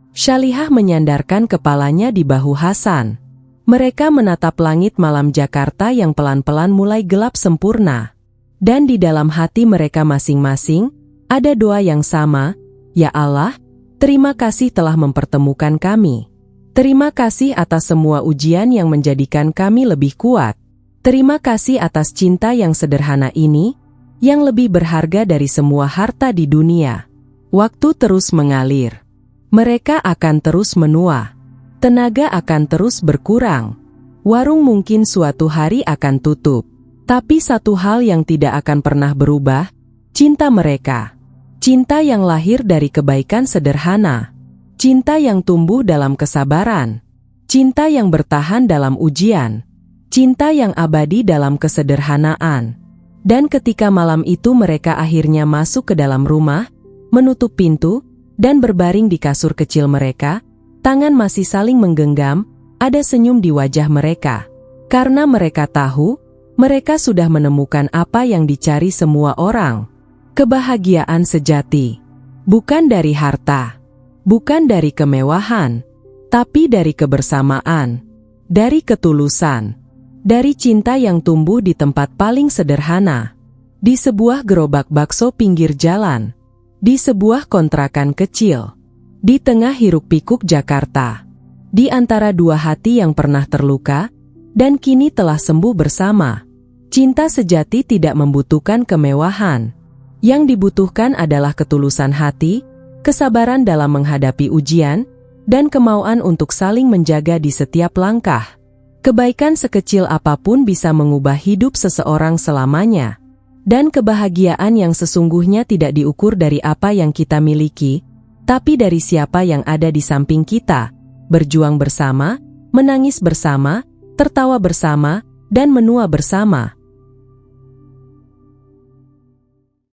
Syalihah menyandarkan kepalanya di bahu Hasan. Mereka menatap langit malam Jakarta yang pelan-pelan mulai gelap sempurna. Dan di dalam hati mereka masing-masing, ada doa yang sama, Ya Allah, terima kasih telah mempertemukan kami. Terima kasih atas semua ujian yang menjadikan kami lebih kuat. Terima kasih atas cinta yang sederhana ini, yang lebih berharga dari semua harta di dunia. Waktu terus mengalir. Mereka akan terus menua. Tenaga akan terus berkurang. Warung mungkin suatu hari akan tutup. Tapi satu hal yang tidak akan pernah berubah, cinta mereka. Cinta yang lahir dari kebaikan sederhana. Cinta yang tumbuh dalam kesabaran. Cinta yang bertahan dalam ujian. Cinta yang abadi dalam kesederhanaan. Dan ketika malam itu mereka akhirnya masuk ke dalam rumah, menutup pintu, dan berbaring di kasur kecil mereka, tangan masih saling menggenggam, ada senyum di wajah mereka. Karena mereka tahu, mereka sudah menemukan apa yang dicari semua orang. Kebahagiaan sejati. Bukan dari harta. Bukan dari kemewahan. Tapi dari kebersamaan. Dari ketulusan. Dari cinta yang tumbuh di tempat paling sederhana. Di sebuah gerobak bakso pinggir jalan. Di sebuah kontrakan kecil. Di tengah hiruk-pikuk Jakarta. Di antara dua hati yang pernah terluka, dan kini telah sembuh bersama. Cinta sejati tidak membutuhkan kemewahan. Yang dibutuhkan adalah ketulusan hati, kesabaran dalam menghadapi ujian, dan kemauan untuk saling menjaga di setiap langkah. Kebaikan sekecil apapun bisa mengubah hidup seseorang selamanya. Dan kebahagiaan yang sesungguhnya tidak diukur dari apa yang kita miliki, tapi dari siapa yang ada di samping kita, berjuang bersama, menangis bersama, tertawa bersama, dan menua bersama.